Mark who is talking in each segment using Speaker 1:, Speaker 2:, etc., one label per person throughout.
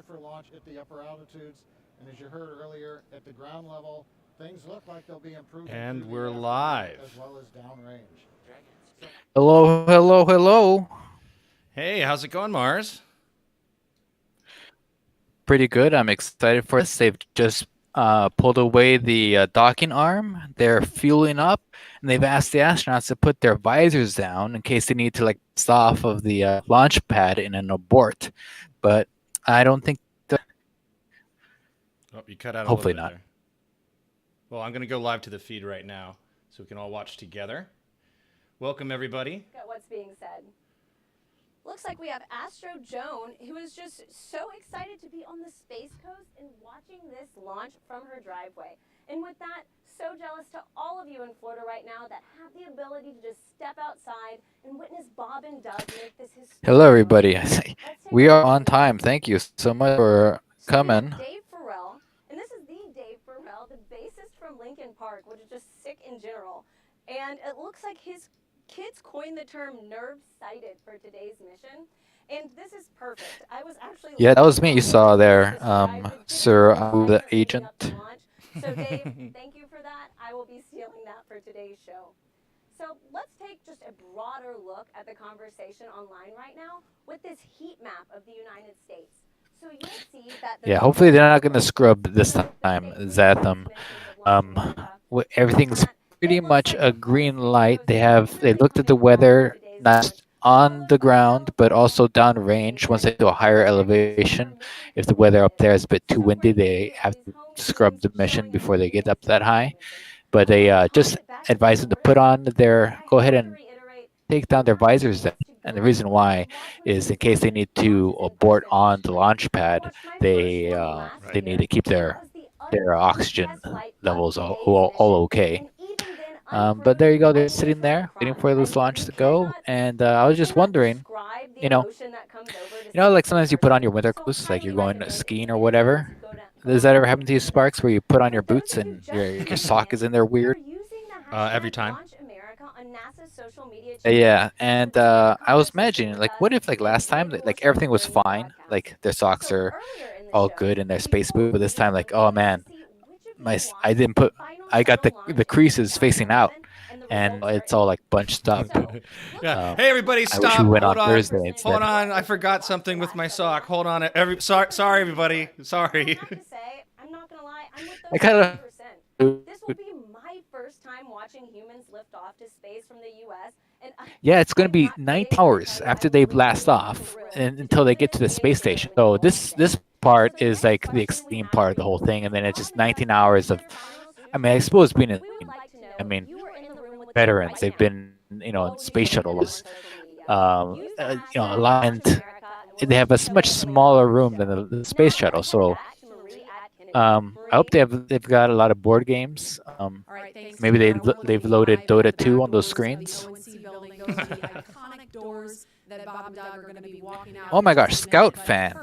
Speaker 1: prepared for launch at the upper altitudes. And as you heard earlier, at the ground level, things look like they'll be improving
Speaker 2: And
Speaker 1: through the
Speaker 2: we're
Speaker 1: afternoon as
Speaker 2: live.
Speaker 1: well as downrange. So
Speaker 3: Hello, hello, hello.
Speaker 2: Hey, how's it going, Mars?
Speaker 3: Pretty good. I'm excited for this. They've just pulled away the docking arm. They're fueling up, and they've asked the astronauts to put their visors down in case they need to like blast off of the launch pad in an abort. But I don't think that.
Speaker 2: Oh, you cut out a little
Speaker 3: Hopefully
Speaker 2: bit
Speaker 3: not.
Speaker 2: there. Well, I'm going to go live to the feed right now so we can all watch together. Welcome, everybody.
Speaker 4: At what's being said. Looks like we have Astro Joan, who is just so excited to be on the Space Coast and watching this launch from her driveway. And with that, so jealous to all of you in Florida right now that have the ability to just step outside and witness Bob and Doug make this historic.
Speaker 3: Hello, everybody. We are on time. Thank you so much for
Speaker 4: So we have
Speaker 3: coming.
Speaker 4: Dave Farrell, and this is the Dave Farrell, the bassist from Linkin Park, which is just sick in general. And it looks like his kids coined the term nerve-sighted for today's mission. And this is perfect. I was actually
Speaker 3: Yeah, that was me.
Speaker 4: looking
Speaker 3: You
Speaker 4: forward
Speaker 3: saw
Speaker 4: to
Speaker 3: there,
Speaker 4: this drive with
Speaker 3: Sir,
Speaker 4: different
Speaker 3: I'm the
Speaker 4: excitement leading up to
Speaker 3: agent.
Speaker 4: launch. So Dave, thank you for that. I will be stealing that for today's show. So let's take just a broader look at the conversation online right now with this heat map of the United States. So you'll see that
Speaker 3: Yeah, hopefully they're not going to scrub this time, Zatham. Everything's pretty much a green light. They looked at the weather, not just on the ground, but also downrange. Once they do a higher elevation, if the weather up there is a bit too windy, they have to scrub the mission before they get up that high. But they just advise them to go ahead and take down their visors then. And the reason why is in case they need to abort on the launch pad, they need to keep their oxygen levels all okay. But there you go. They're sitting there waiting for this launch to go. And I was just wondering, you know, like sometimes you put on your winter clothes, like you're going skiing or whatever. Does that ever happen to you, Sparks, where you put on your boots and your sock is in there weird?
Speaker 2: Every time.
Speaker 3: Yeah, and I was imagining, like, what if, like, last time, like, everything was fine, like, their socks are all good in their space boot, but this time, like, oh man, I didn't put, I got the creases facing out, and it's all like bunched up.
Speaker 2: Yeah. Hey, everybody,
Speaker 3: I wish we
Speaker 2: stop.
Speaker 3: went
Speaker 2: Hold
Speaker 3: on
Speaker 2: on.
Speaker 3: Thursday instead.
Speaker 2: Hold on. I forgot something with my sock. Hold on. Sorry, everybody. Sorry.
Speaker 4: I'm not gonna lie, I'm with
Speaker 3: I kind of.
Speaker 4: This will be my first time watching humans lift off to space from the U.S. And
Speaker 3: Yeah, it's going to be 19 hours after they blast off and until they get to the space station. So this part is like the extreme part of the whole thing, and then it's just 19 hours of. I mean, I suppose being in. I mean, veterans. They've been, in space shuttles. A lot, and they have a much smaller room than the space shuttle. So, I hope they've got a lot of board games. Maybe they've loaded Dota 2 on those screens. Oh my gosh, Scout fan!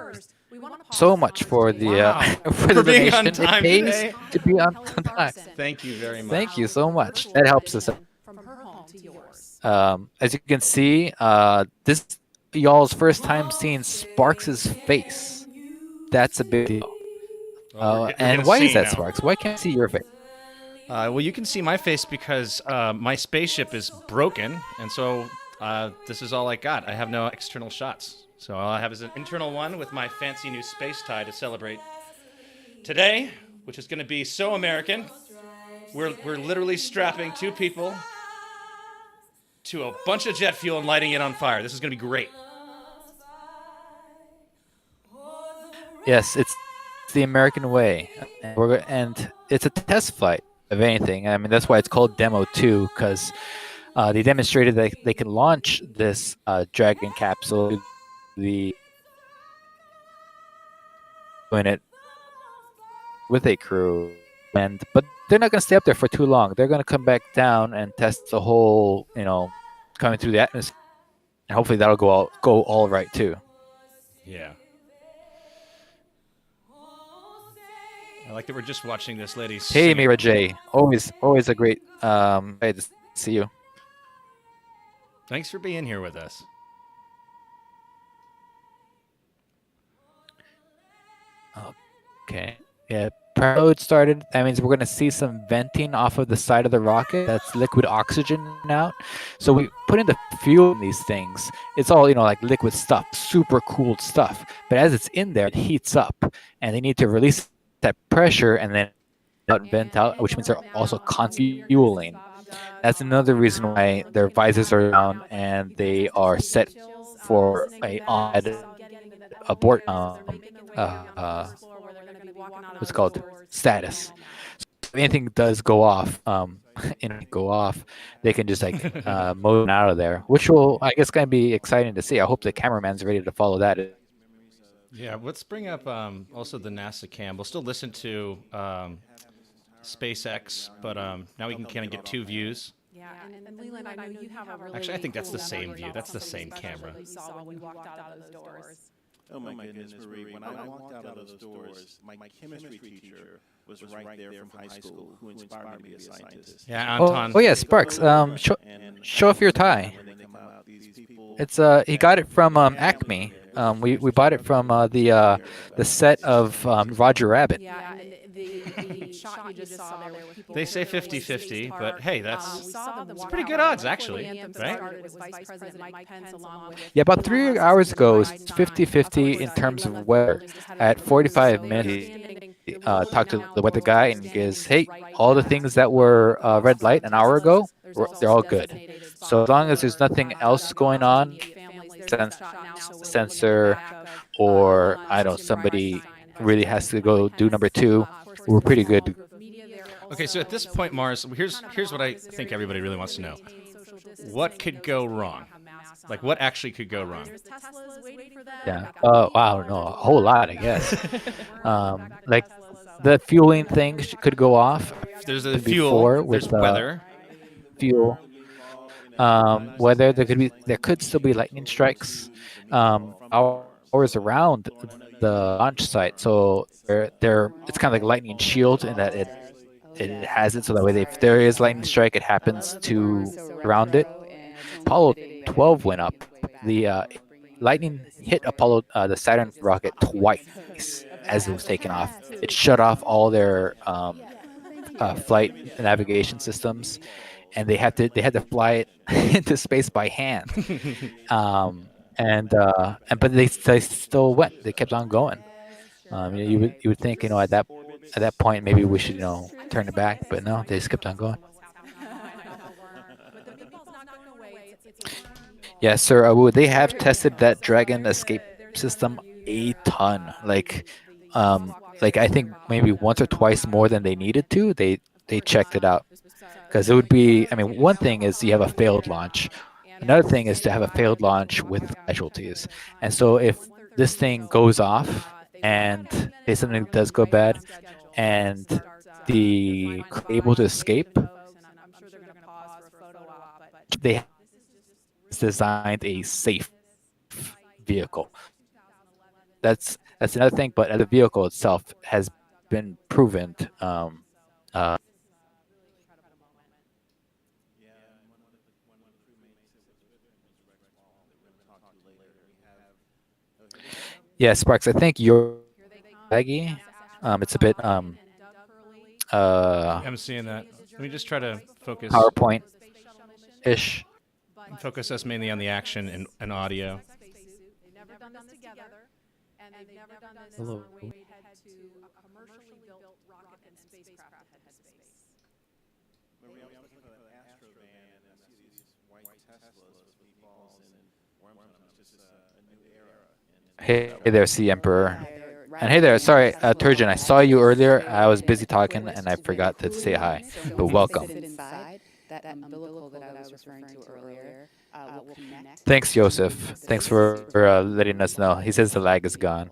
Speaker 3: So much for the
Speaker 2: Wow.
Speaker 3: for the
Speaker 2: being
Speaker 3: donation.
Speaker 2: on time
Speaker 3: It pays
Speaker 2: today.
Speaker 3: to be on time.
Speaker 2: Thank you very much.
Speaker 3: Thank you so much. That helps us out. As you can see, this y'all's first time seeing Sparks's face. That's a big deal.
Speaker 2: Well, we're
Speaker 3: And
Speaker 2: gonna
Speaker 3: why
Speaker 2: see
Speaker 3: is that,
Speaker 2: now.
Speaker 3: Sparks? Why can't I see your face?
Speaker 2: Well, you can see my face because my spaceship is broken, and so this is all I got. I have no external shots. So all I have is an internal one with my fancy new space tie to celebrate today, which is going to be so American. We're literally strapping two people to a bunch of jet fuel and lighting it on fire. This is going to be great.
Speaker 3: Yes, it's the American way, and it's a test flight of anything. I mean, that's why it's called Demo 2, because they demonstrated that they can launch this Dragon capsule to the in it with a crew, but they're not going to stay up there for too long. They're going to come back down and test the whole, coming through the atmosphere, and hopefully that'll go all right too.
Speaker 2: Yeah. I like that we're just watching this lady
Speaker 3: Hey,
Speaker 2: sing.
Speaker 3: Mira J, always a great way to see you.
Speaker 2: Thanks for being here with us.
Speaker 3: Okay. Yeah. Preload started. That means we're going to see some venting off of the side of the rocket. That's liquid oxygen out. So we put in the fuel in these things. It's all, like liquid stuff, super cooled stuff. But as it's in there, it heats up, and they need to release that pressure and then out and vent out, which means they're also constantly fueling. That's another reason why their visors are down and they are set for a on abort what's it called status. So if anything does go off, they can just like motion out of there, which will, I guess, gonna be exciting to see. I hope the cameraman's ready to follow that.
Speaker 2: Yeah, let's bring up also the NASA cam. We'll still listen to SpaceX, but now we can kind of get two views.
Speaker 5: Yeah, and Leland, I know you have a really
Speaker 2: Actually, I think that's the
Speaker 5: cool
Speaker 2: same
Speaker 5: memory
Speaker 2: view. That's the
Speaker 5: about
Speaker 2: same
Speaker 5: something
Speaker 2: camera.
Speaker 5: special you saw when you walked out of those doors.
Speaker 6: Oh my goodness, Marie. When I walked out of those doors, my chemistry teacher was right there from high school who inspired me to be a scientist.
Speaker 2: Yeah, Anton.
Speaker 3: Oh yeah, Sparks. Show off your tie. It's he got it from Acme. We bought it from the set of Roger Rabbit.
Speaker 5: Yeah, and the shot you just saw there with people.
Speaker 2: They say 50-50, but hey, that's pretty good
Speaker 5: out
Speaker 2: odds, actually, right?
Speaker 5: It was Vice President Mike Pence along with
Speaker 3: Yeah, about 3 hours ago, it's 50-50 in terms of weather. At 45 minutes, he talked to the weather guy and he goes, hey, all the things that were red light an hour ago, they're all good. So as long as there's nothing else going on, sensor, or I don't know, somebody really has to go do number 2, we're pretty good.
Speaker 2: Okay, so at this point, Mars, here's what I think everybody really wants to know. What could go wrong? Like, what actually could go wrong?
Speaker 3: Yeah. Wow, no, a whole lot, I guess. Like the fueling thing could go off.
Speaker 2: There's a
Speaker 3: before
Speaker 2: fuel,
Speaker 3: with
Speaker 2: there's weather.
Speaker 3: Fuel. Weather, there could still be lightning strikes. Hours around the launch site, so it's kind of like lightning shield in that it has it so that way if there is lightning strike, it happens to around it. Apollo 12 went up. The lightning hit Apollo the Saturn rocket twice as it was taking off. It shut off all their flight navigation systems, and they had to fly it into space by hand. But they still went. They kept on going. You would think at that point maybe we should turn it back, but no, they just kept on going. Yes, sir. They have tested that Dragon escape system a ton. Like I think maybe once or twice more than they needed to. They checked it out because it would be. I mean, one thing is you have a failed launch. Another thing is to have a failed launch with casualties. And so if this thing goes off and if something does go bad and the crew able to escape, they designed a safe vehicle. That's another thing, but the vehicle itself has been proven yeah, Sparks, I think you're laggy. It's a bit
Speaker 2: I'm seeing that. Let me just try to focus.
Speaker 3: PowerPoint-ish.
Speaker 2: Focus us mainly on the action and audio.
Speaker 3: Hello. Hey there, Sea Emperor. And hey there, sorry, Turgeon, I saw you earlier. I was busy talking and I forgot to say hi. But welcome.
Speaker 7: That umbilical that I was referring to earlier will connect.
Speaker 3: Thanks, Joseph. Thanks for letting us know. He says the lag is gone.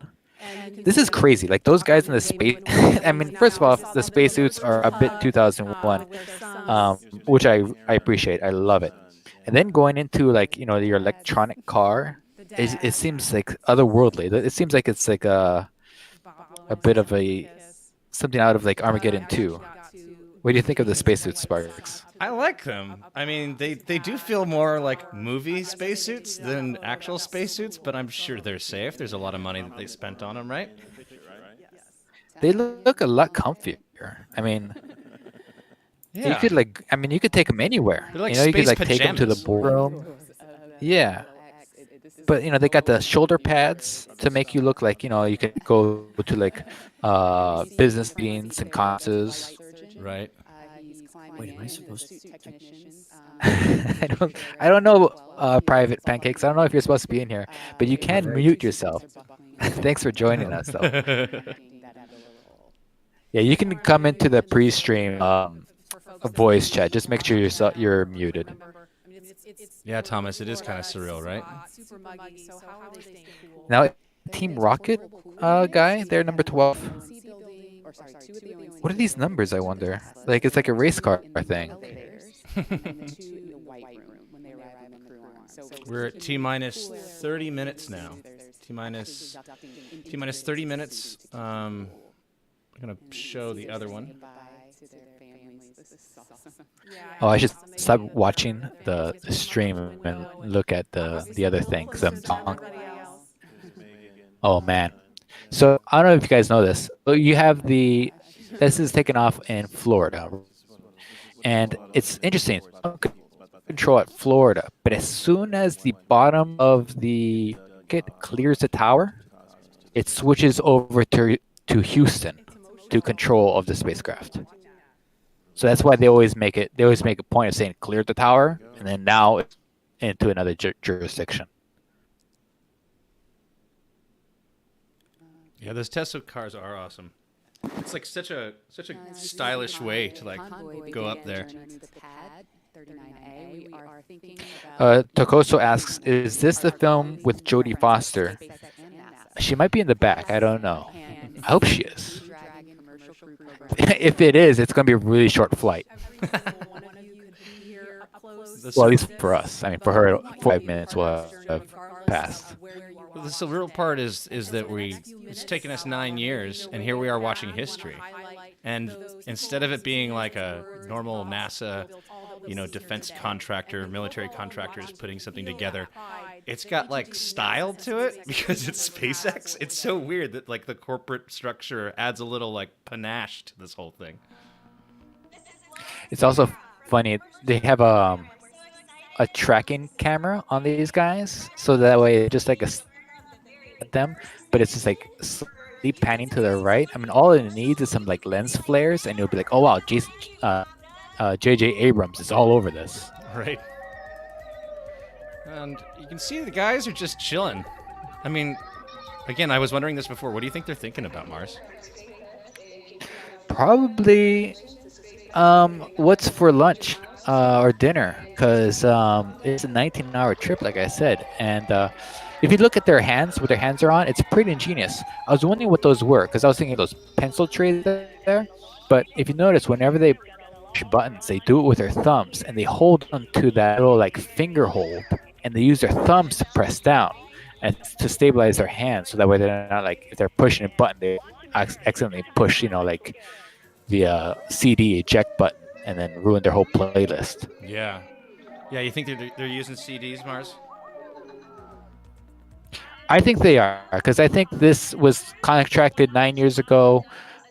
Speaker 3: This is crazy. Like those guys in the space. I mean, first of all, the spacesuits are a bit 2001, which I appreciate. I love it. And then going into like your electronic car, it seems like otherworldly. It seems like it's like a bit of something out of like Armageddon 2. What do you think of the spacesuits, Sparks?
Speaker 2: I like them. I mean, they do feel more like movie spacesuits than actual spacesuits, but I'm sure they're safe. There's a lot of money that they spent on them, right?
Speaker 3: they look a lot comfier. I mean, you
Speaker 2: Yeah.
Speaker 3: could you could take them anywhere.
Speaker 2: They're like
Speaker 3: You could
Speaker 2: space
Speaker 3: take them to the
Speaker 2: pajamas.
Speaker 3: boardroom. Yeah, but they got the shoulder pads to make you look like you could go to business meetings and conferences.
Speaker 2: Right.
Speaker 8: Wait, am I supposed to?
Speaker 3: I don't know, private pancakes. I don't know if you're supposed to be in here, but you can mute yourself. Thanks for joining us, though. Yeah, you can come into the pre-stream voice chat. Just make sure you're muted.
Speaker 2: Yeah, Thomas, it is kind of surreal, right?
Speaker 5: Super muggy, so how are they staying cool?
Speaker 3: Now, Team Rocket guy, they're number 12. What are these numbers, I wonder? It's like a race car thing.
Speaker 2: We're at T-minus 30 minutes now. T-minus 30 minutes. I'm going to show the other one.
Speaker 3: Oh, I should stop watching the stream and look at the other thing because I'm talking. Oh man! So I don't know if you guys know this, but you have this is taken off in Florida, and it's interesting. Control at Florida, but as soon as the bottom of the rocket clears the tower, it switches over to Houston to control of the spacecraft. So that's why they always make a point of saying cleared the tower, and then now it's into another jurisdiction.
Speaker 2: Yeah, those Tesla cars are awesome. It's like such a stylish way to go up there.
Speaker 3: Tokoso asks, "Is this the film with Jodie Foster?" She might be in the back. I don't know. I hope she is. If it is, it's going to be a really short flight. Well, at least for us. I mean, for her, 5 minutes will have passed.
Speaker 2: Well, the surreal part is that it's taken us 9 years, and here we are watching history. And instead of it being like a normal NASA, defense contractor, military contractors putting something together, it's got style to it because it's SpaceX. It's so weird that the corporate structure adds a little panache to this whole thing.
Speaker 3: It's also funny. They have a tracking camera on these guys, so that way just at them, but it's just slightly panning to the right. I mean, all it needs is some lens flares, and you'll be like, oh wow, J.J. Abrams is all over this.
Speaker 2: Right. And you can see the guys are just chilling. I mean, again, I was wondering this before. What do you think they're thinking about Mars?
Speaker 3: Probably, what's for lunch or dinner? Because it's a 19-hour trip, like I said, and if you look at their hands, what their hands are on, it's pretty ingenious. I was wondering what those were, because I was thinking those pencil trays there. But if you notice, whenever they push buttons, they do it with their thumbs, and they hold onto that little finger hold, and they use their thumbs to press down and to stabilize their hands, so that way they're not if they're pushing a button, they accidentally push, the CD eject button, and then ruin their whole playlist.
Speaker 2: Yeah. Yeah, you think they're using CDs, Mars?
Speaker 3: I think they are, because I think this was contracted 9 years ago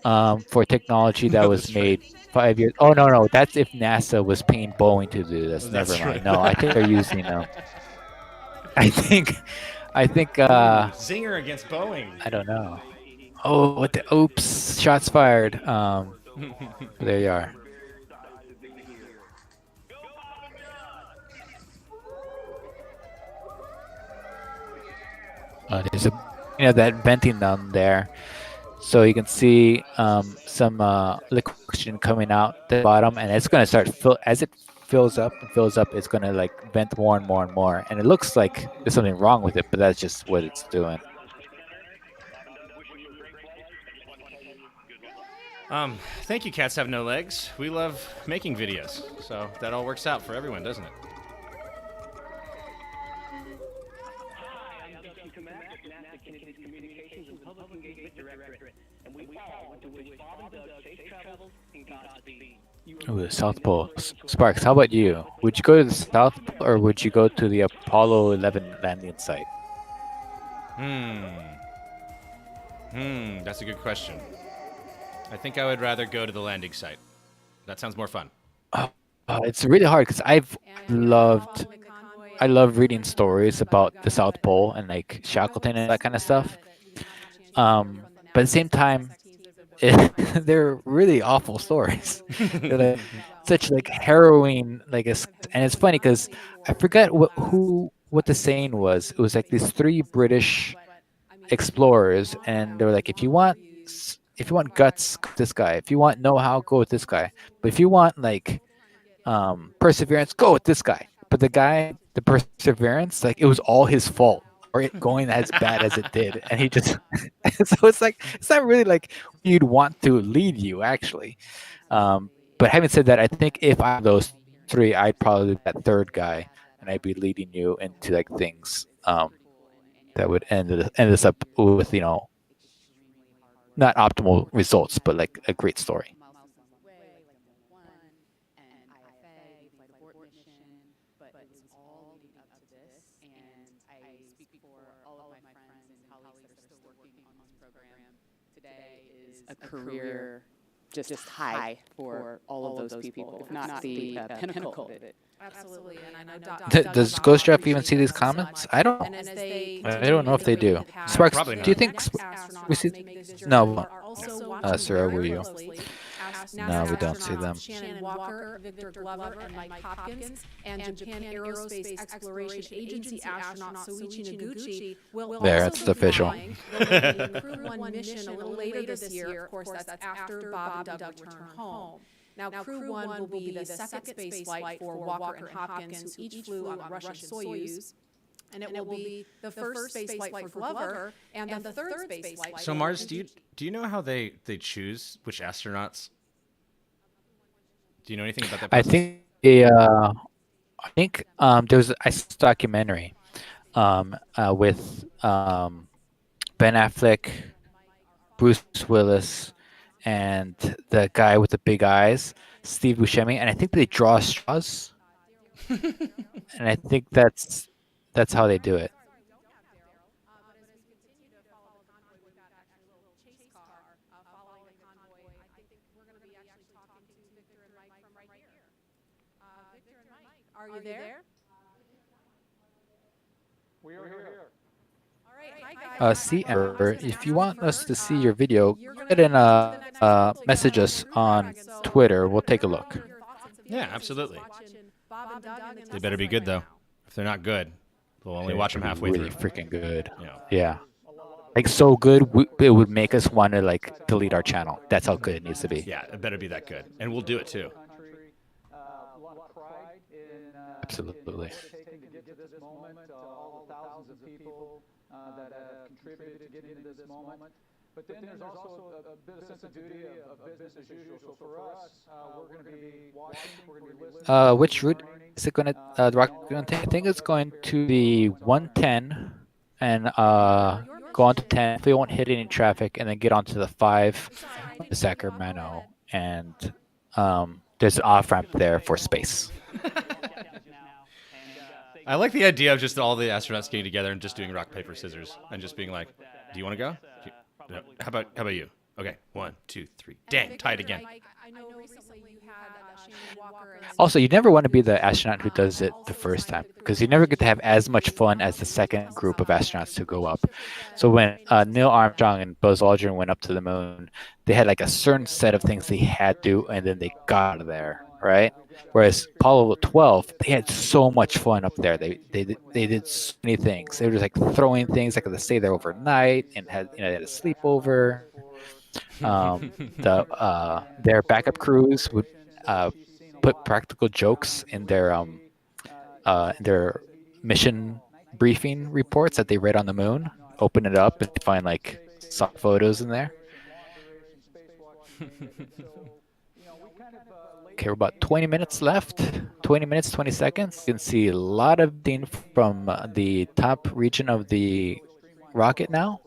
Speaker 3: for technology that was made 5 years. Oh no, that's if NASA was paying Boeing to do this.
Speaker 2: That's
Speaker 3: Never mind.
Speaker 2: true.
Speaker 3: No, I think they're using I think.
Speaker 2: Zinger against Boeing.
Speaker 3: I don't know. Oh, what the? Oops! Shots fired. There you are. There's that venting down there, so you can see some liquid oxygen coming out the bottom, and it's going to start as it fills up, it's going to vent more and more and more, and it looks like there's something wrong with it, but that's just what it's doing.
Speaker 2: Thank you, Cats Have No Legs. We love making videos, so that all works out for everyone, doesn't it?
Speaker 3: Ooh, the South Pole. Sparks, how about you? Would you go to the South Pole, or would you go to the Apollo 11 landing site?
Speaker 2: That's a good question. I think I would rather go to the landing site. That sounds more fun.
Speaker 3: It's really hard because loved
Speaker 5: Following the convoy,
Speaker 3: I love reading stories about the South Pole and like Shackleton and that kind of stuff. But at the same time, they're really awful stories. They're like such like harrowing, like and it's funny because I forget what the saying was. It was like these three British explorers, and they were like, if you want guts, go with this guy. If you want know-how, go with this guy. But if you want like perseverance, go with this guy. But the perseverance, like it was all his fault for it going as bad as it did, and he just so it's like it's not really like you'd want to lead you actually. But having said that, I think if I had those three, I'd probably be that third guy, and I'd be leading you into like things that would end us up with not optimal results, but like a great story.
Speaker 7: A career just high for all of those people, if not the pinnacle of it.
Speaker 5: Absolutely, and I know
Speaker 3: Does Ghost Jeff even see these comments? I don't.
Speaker 5: And as they
Speaker 3: I don't know if they do.
Speaker 5: continue
Speaker 3: Sparks,
Speaker 2: Probably
Speaker 3: do you
Speaker 2: not.
Speaker 3: think
Speaker 5: astronauts
Speaker 3: we see?
Speaker 5: make this journey
Speaker 3: No.
Speaker 5: are also watching
Speaker 3: Sarah, will
Speaker 5: very
Speaker 3: you?
Speaker 5: closely.
Speaker 3: No, we don't see
Speaker 5: astronauts
Speaker 3: them.
Speaker 5: Shannon Walker, Victor Glover, and Mike Hopkins, and Japan Aerospace Exploration Agency astronaut Soichi Noguchi will
Speaker 3: There,
Speaker 5: also
Speaker 3: it's
Speaker 5: be
Speaker 3: official.
Speaker 5: flying the Crew 1 mission a little later this year. Of course, that's after Bob and Doug return home. Now, Crew 1 will be the second space flight for Walker and Hopkins, who each flew on a Russian Soyuz. And it will be the first space flight for Glover and the third space flight.
Speaker 2: So Mars, do you know how they choose which astronauts? Do you know anything about that
Speaker 3: I
Speaker 2: process?
Speaker 3: think there was I saw a documentary with Ben Affleck, Bruce Willis, and the guy with the big eyes, Steve Buscemi, and I think they draw straws, and I think that's how they do it.
Speaker 5: Are you there?
Speaker 1: We are here.
Speaker 5: All right, hi guys.
Speaker 3: See, Amber, if you want us to see your video, go ahead and message us on Twitter. We'll take a look.
Speaker 2: Yeah, absolutely. They better be good though. If they're not good, we'll only watch them halfway
Speaker 3: really
Speaker 2: through.
Speaker 3: freaking good.
Speaker 2: Yeah.
Speaker 3: Yeah. Like so good, it would make us want to like delete our channel. That's how good it needs to be.
Speaker 2: Yeah, it better be that good, and we'll do it too.
Speaker 3: Absolutely.
Speaker 1: Taking to get to this moment, all the thousands of people that have contributed to getting to this moment. But then there's also a bit of sense of duty of business as usual. So for us, we're going to be watching, we're going to be listening.
Speaker 3: Which route is it going to? The rocket going to take? I think it's going to the 110 and go on to 10. If we won't hit any traffic, and then get onto the 5 to Sacramento, and there's an off ramp there for space.
Speaker 2: I like the idea of just all the astronauts getting together and just doing rock paper scissors and just being like, "Do you want to go? No. How about you? Okay, 1, 2, 3. Dang, tied again."
Speaker 5: I know recently you had Shannon Walker and
Speaker 3: Also, you never want to be the astronaut who does it the first time, because you never get to have as much fun as the second group of astronauts to go up. So when Neil Armstrong and Buzz Aldrin went up to the moon, they had like a certain set of things they had to, and then they got out of there, right? Whereas Apollo 12, they had so much fun up there. They did so many things. They were just like throwing things. They could stay there overnight and they had a sleepover. Their backup crews would put practical jokes in their mission briefing reports that they read on the moon. Open it up and find like some photos in there. Okay, we're about 20 minutes left. 20 minutes, 20 seconds. You can see a lot of thing from the top region of the rocket now.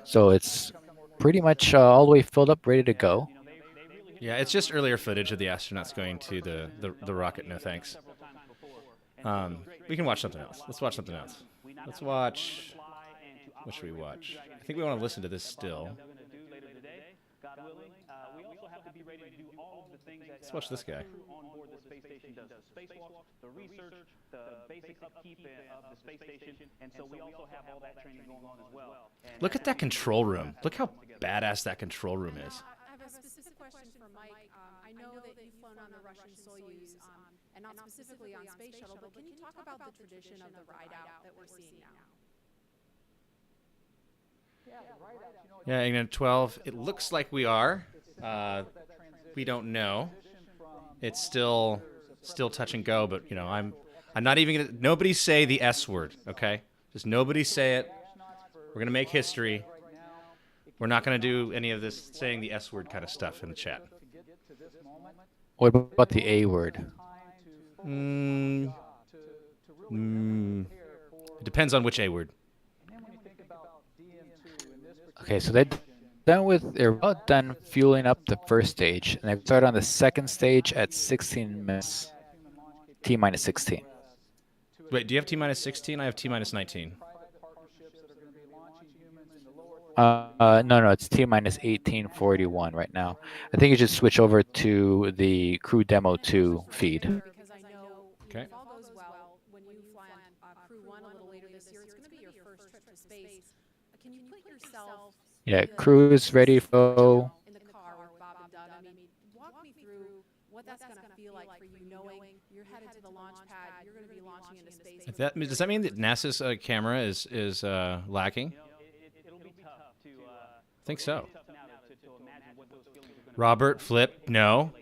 Speaker 3: So it's pretty much all the way filled up, ready to go.
Speaker 2: Yeah, it's just earlier footage of the astronauts going to the rocket. No thanks. We can watch something else. Let's watch something else. Let's watch. What should we watch? I think we want to listen to this still.
Speaker 9: God willing. We also have to be ready to do all of the things that
Speaker 2: Let's watch this guy.
Speaker 9: crew on board the space station does. The spacewalks, the research, the basic upkeep of the space station, and so we also have all that training going on as well. And
Speaker 2: Look at that control room. Look how badass that control room is.
Speaker 5: I have a specific question for Mike. I know that you've flown on the Russian Soyuz, and not specifically on Space Shuttle, but can you talk about the tradition of the ride out that we're seeing now?
Speaker 2: Yeah, Ignorant 12. It looks like we are. We don't know. It's still touch and go, but I'm not even gonna. Nobody say the S word, okay? Just nobody say it. We're gonna make history. We're not gonna do any of this saying the S word kind of stuff in the chat.
Speaker 3: What about the A word?
Speaker 2: It depends on which A word.
Speaker 3: Okay, so they're about done fueling up the first stage, and they start on the second stage at 16 minutes, T-minus 16.
Speaker 2: Wait, do you have T-minus 16? I have T-minus 19.
Speaker 3: No, it's T-minus 1841 right now. I think you should switch over to the Crew Demo 2 feed.
Speaker 5: Because I know
Speaker 2: Okay.
Speaker 5: if all goes well, when you fly on Crew 1 a little later this year, it's going to be your first trip to space. Can you put yourself
Speaker 3: Yeah, Crew is ready to go.
Speaker 5: in the car with Bob and Doug? I mean, walk me through what that's going to feel like for you, knowing you're headed to the launch pad, you're going to be launching into space.
Speaker 2: Does that mean that NASA's camera is lacking?
Speaker 9: it'll be tough to.
Speaker 2: I think so.
Speaker 9: Tough now to imagine what those feelings are going to
Speaker 2: Robert, Flip, no.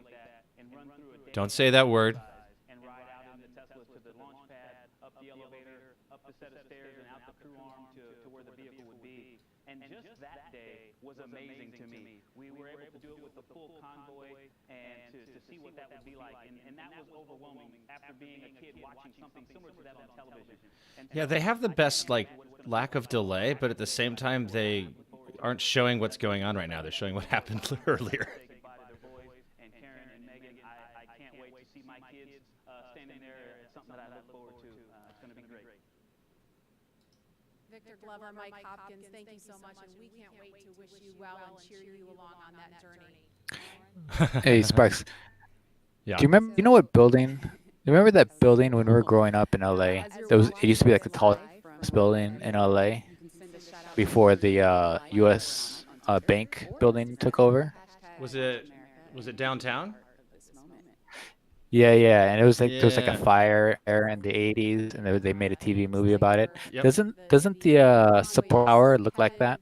Speaker 9: and run through a day
Speaker 2: Don't say that word.
Speaker 9: and ride out in the Tesla to the launch pad, up the elevator, up the set of stairs, and out the crew arm to where the vehicle would be. And just that day was amazing to me. We were able to do it with the full convoy and to see what that would be like. And that was overwhelming after being a kid watching something similar to that on television. And
Speaker 2: Yeah, they have the best lack of delay, but at the same time they aren't showing what's going on right now. They're showing what happened earlier.
Speaker 9: say goodbye to their boys and Karen and Megan. I can't wait to see my kids standing there. It's something that I look forward to. It's going to be great.
Speaker 5: Victor Glover, Mike Hopkins, thank you so much, and we can't wait to wish you well and cheer you along on that journey.
Speaker 3: Hey, Sparks.
Speaker 2: Yeah.
Speaker 3: Do you remember? You know what building? You remember that building when we were growing up in LA? It used to be like the tallest building in LA before the U.S. Bank building took over.
Speaker 2: Was it downtown?
Speaker 3: Yeah, and it was like there was like a
Speaker 2: Yeah.
Speaker 3: fire era in the '80s, and they made a TV movie about it.
Speaker 2: Yep.
Speaker 3: Doesn't the support tower look like that?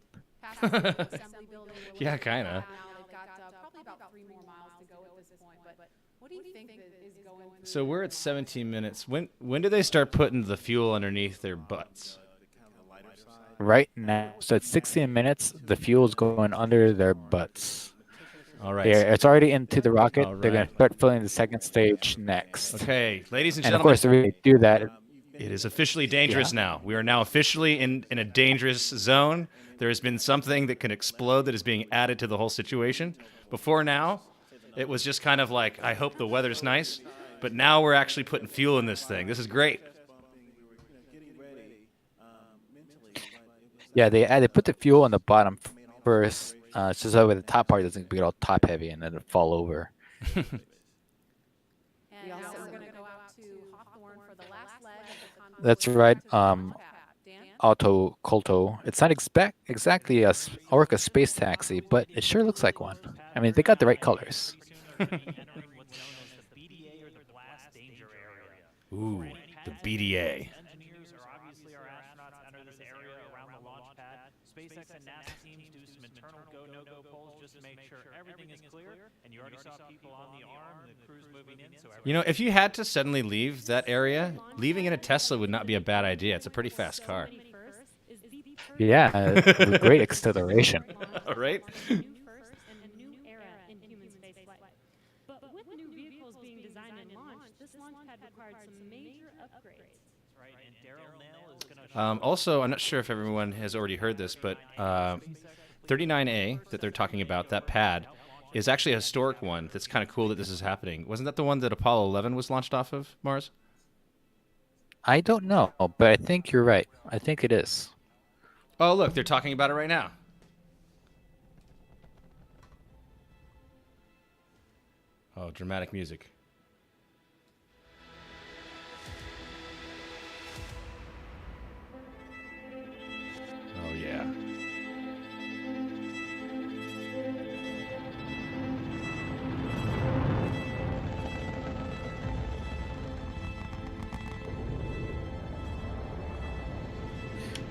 Speaker 2: Yeah, kinda.
Speaker 5: Now they've got probably about 3 more miles to go at this point, but what do you think that is going through?
Speaker 2: So we're at 17 minutes. When do they start putting the fuel underneath their butts?
Speaker 3: Right now, so at 16 minutes, the fuel's going under their butts.
Speaker 2: All right.
Speaker 3: It's already into the rocket.
Speaker 2: All
Speaker 3: They're going
Speaker 2: right.
Speaker 3: to start filling the second stage next.
Speaker 2: Okay, ladies and
Speaker 3: And of
Speaker 2: gentlemen,
Speaker 3: course, the way they do that,
Speaker 2: it is officially dangerous now. We are now officially in a dangerous zone. There has been something that can explode that is being added to the whole situation. Before now, it was just kind of like, I hope the weather's nice. But now we're actually putting fuel in this thing. This is great.
Speaker 3: yeah, they put the fuel on the bottom first, so that way the top part doesn't get all top heavy and then it fall over.
Speaker 5: And now we're going to go out to Hawthorne for the last leg of the convoy.
Speaker 3: That's right.
Speaker 5: Dan?
Speaker 3: Auto Colto. It's not exactly a Orca space taxi, but it sure looks like one. I mean, they got the right colors.
Speaker 2: Ooh, the BDA.
Speaker 10: Engineers are obviously our astronauts enter this area around the launch pad. SpaceX and NASA teams do some internal go, no-go polls just to make sure everything is clear. And you already saw people on the arm, the crew's moving in, so
Speaker 2: You know, if you had to suddenly leave that area, leaving in a Tesla would not be a bad idea. It's a pretty fast car.
Speaker 3: Yeah, with great acceleration.
Speaker 2: All right?
Speaker 11: New first and a new era in human spaceflight. But with new vehicles being designed and launched, this launch pad required some major upgrades.
Speaker 10: right. And Daryl Nell is going to
Speaker 2: Also, I'm not sure if everyone has already heard this, but 39A that they're talking about, that pad, is actually a historic one. That's kind of cool that this is happening. Wasn't that the one that Apollo 11 was launched off of, Mars?
Speaker 3: I don't know, but I think you're right. I think it is.
Speaker 2: Oh, look, they're talking about it right now. Oh, dramatic music. Oh, yeah.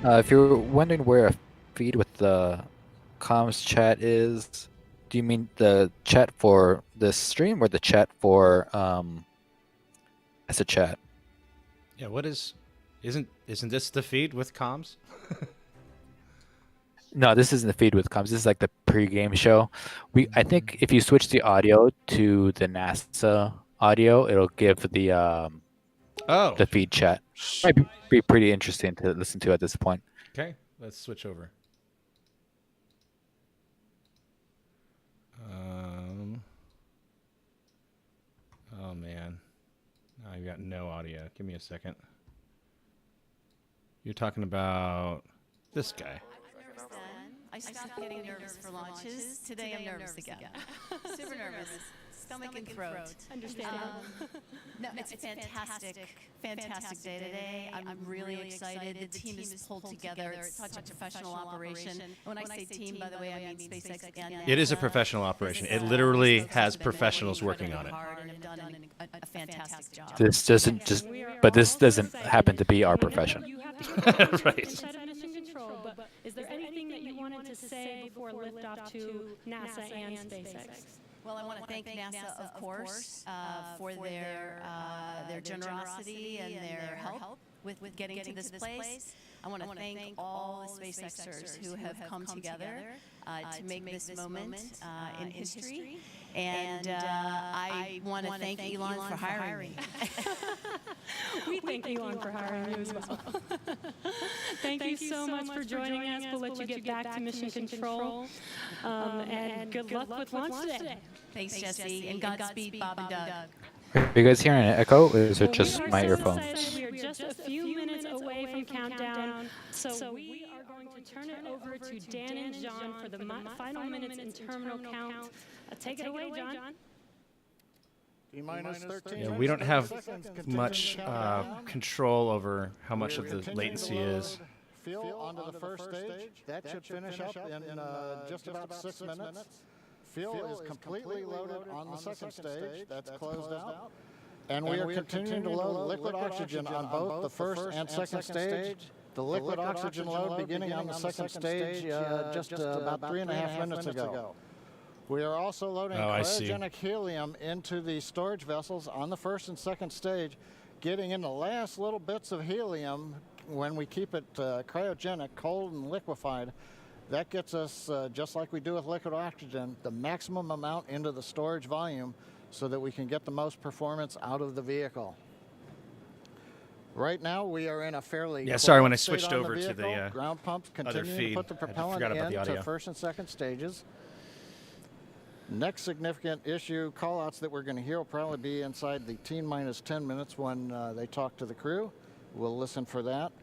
Speaker 3: If you're wondering where a feed with the comms chat is, do you mean the chat for this stream or the chat for as a chat?
Speaker 2: Yeah, what is... Isn't this the feed with comms?
Speaker 3: No, this isn't the feed with comms. This is like the pre-game show. I think if you switch the audio to the NASA audio, it'll give the feed chat. Might be pretty interesting to listen to at this point.
Speaker 2: Okay, let's switch over. Oh man, I've got no audio. Give me a second. You're talking about this guy.
Speaker 8: I stopped getting nervous for launches. Today I'm nervous again. Super nervous. Stomach and throat.
Speaker 11: Understandable.
Speaker 8: No, it's a fantastic day today. I'm really excited. The team is pulled together. It's such a professional operation. When I say team, by the way, I mean SpaceX and NASA.
Speaker 2: It is a professional operation. It literally has professionals working on it.
Speaker 8: And have done a fantastic job.
Speaker 3: This doesn't happen to be our profession.
Speaker 2: Right.
Speaker 11: Mission control, but is there anything that you wanted to say before liftoff to NASA and SpaceX?
Speaker 8: Well, I want to thank NASA, of course, for their generosity and their help with getting to this place. I want to thank all the SpaceXers who have come together to make this moment in history. And I want to thank Elon for hiring me.
Speaker 11: We thank Elon for hiring you as well. Thank you so much for joining us. We'll let you get back to mission control. And good luck with launch today.
Speaker 8: Thanks, Jesse, and Godspeed, Bob and Doug.
Speaker 3: Are you guys hearing an echo, or is it just
Speaker 11: We are
Speaker 3: my
Speaker 11: so
Speaker 3: earphones?
Speaker 11: excited. We are just a few minutes away from countdown, so we are going to turn it over to Dan and John for the final minutes in terminal count. Take it away, John.
Speaker 12: T-minus 13
Speaker 2: Yeah, we don't have
Speaker 12: seconds.
Speaker 2: much control over how much of the latency is.
Speaker 12: Phil onto the first stage. That should finish up in just about 6 minutes. Phil is completely loaded on the second stage. That's closed out. And we are continuing to load liquid oxygen on both the first and second stage. The liquid oxygen load beginning on the second stage just about 3.5 minutes ago. We are also loading cryogenic helium into the storage vessels on the first and second stage, getting in the last little bits of helium when we keep it cryogenic, cold and liquefied. That gets us, just like we do with liquid oxygen, the maximum amount into the storage volume so that we can get the most performance out of the vehicle. Right now, we are in a fairly
Speaker 2: sorry, when I
Speaker 12: state
Speaker 2: switched
Speaker 12: on
Speaker 2: over to the
Speaker 12: ground pumps
Speaker 2: other
Speaker 12: continuing
Speaker 2: feed,
Speaker 12: to put the
Speaker 2: I
Speaker 12: propellant
Speaker 2: forgot about the
Speaker 12: into
Speaker 2: audio.
Speaker 12: first and second stages. Next significant issue, callouts that we're going to hear will probably be inside the T-minus 10 minutes when they talk to the crew. We'll listen for that.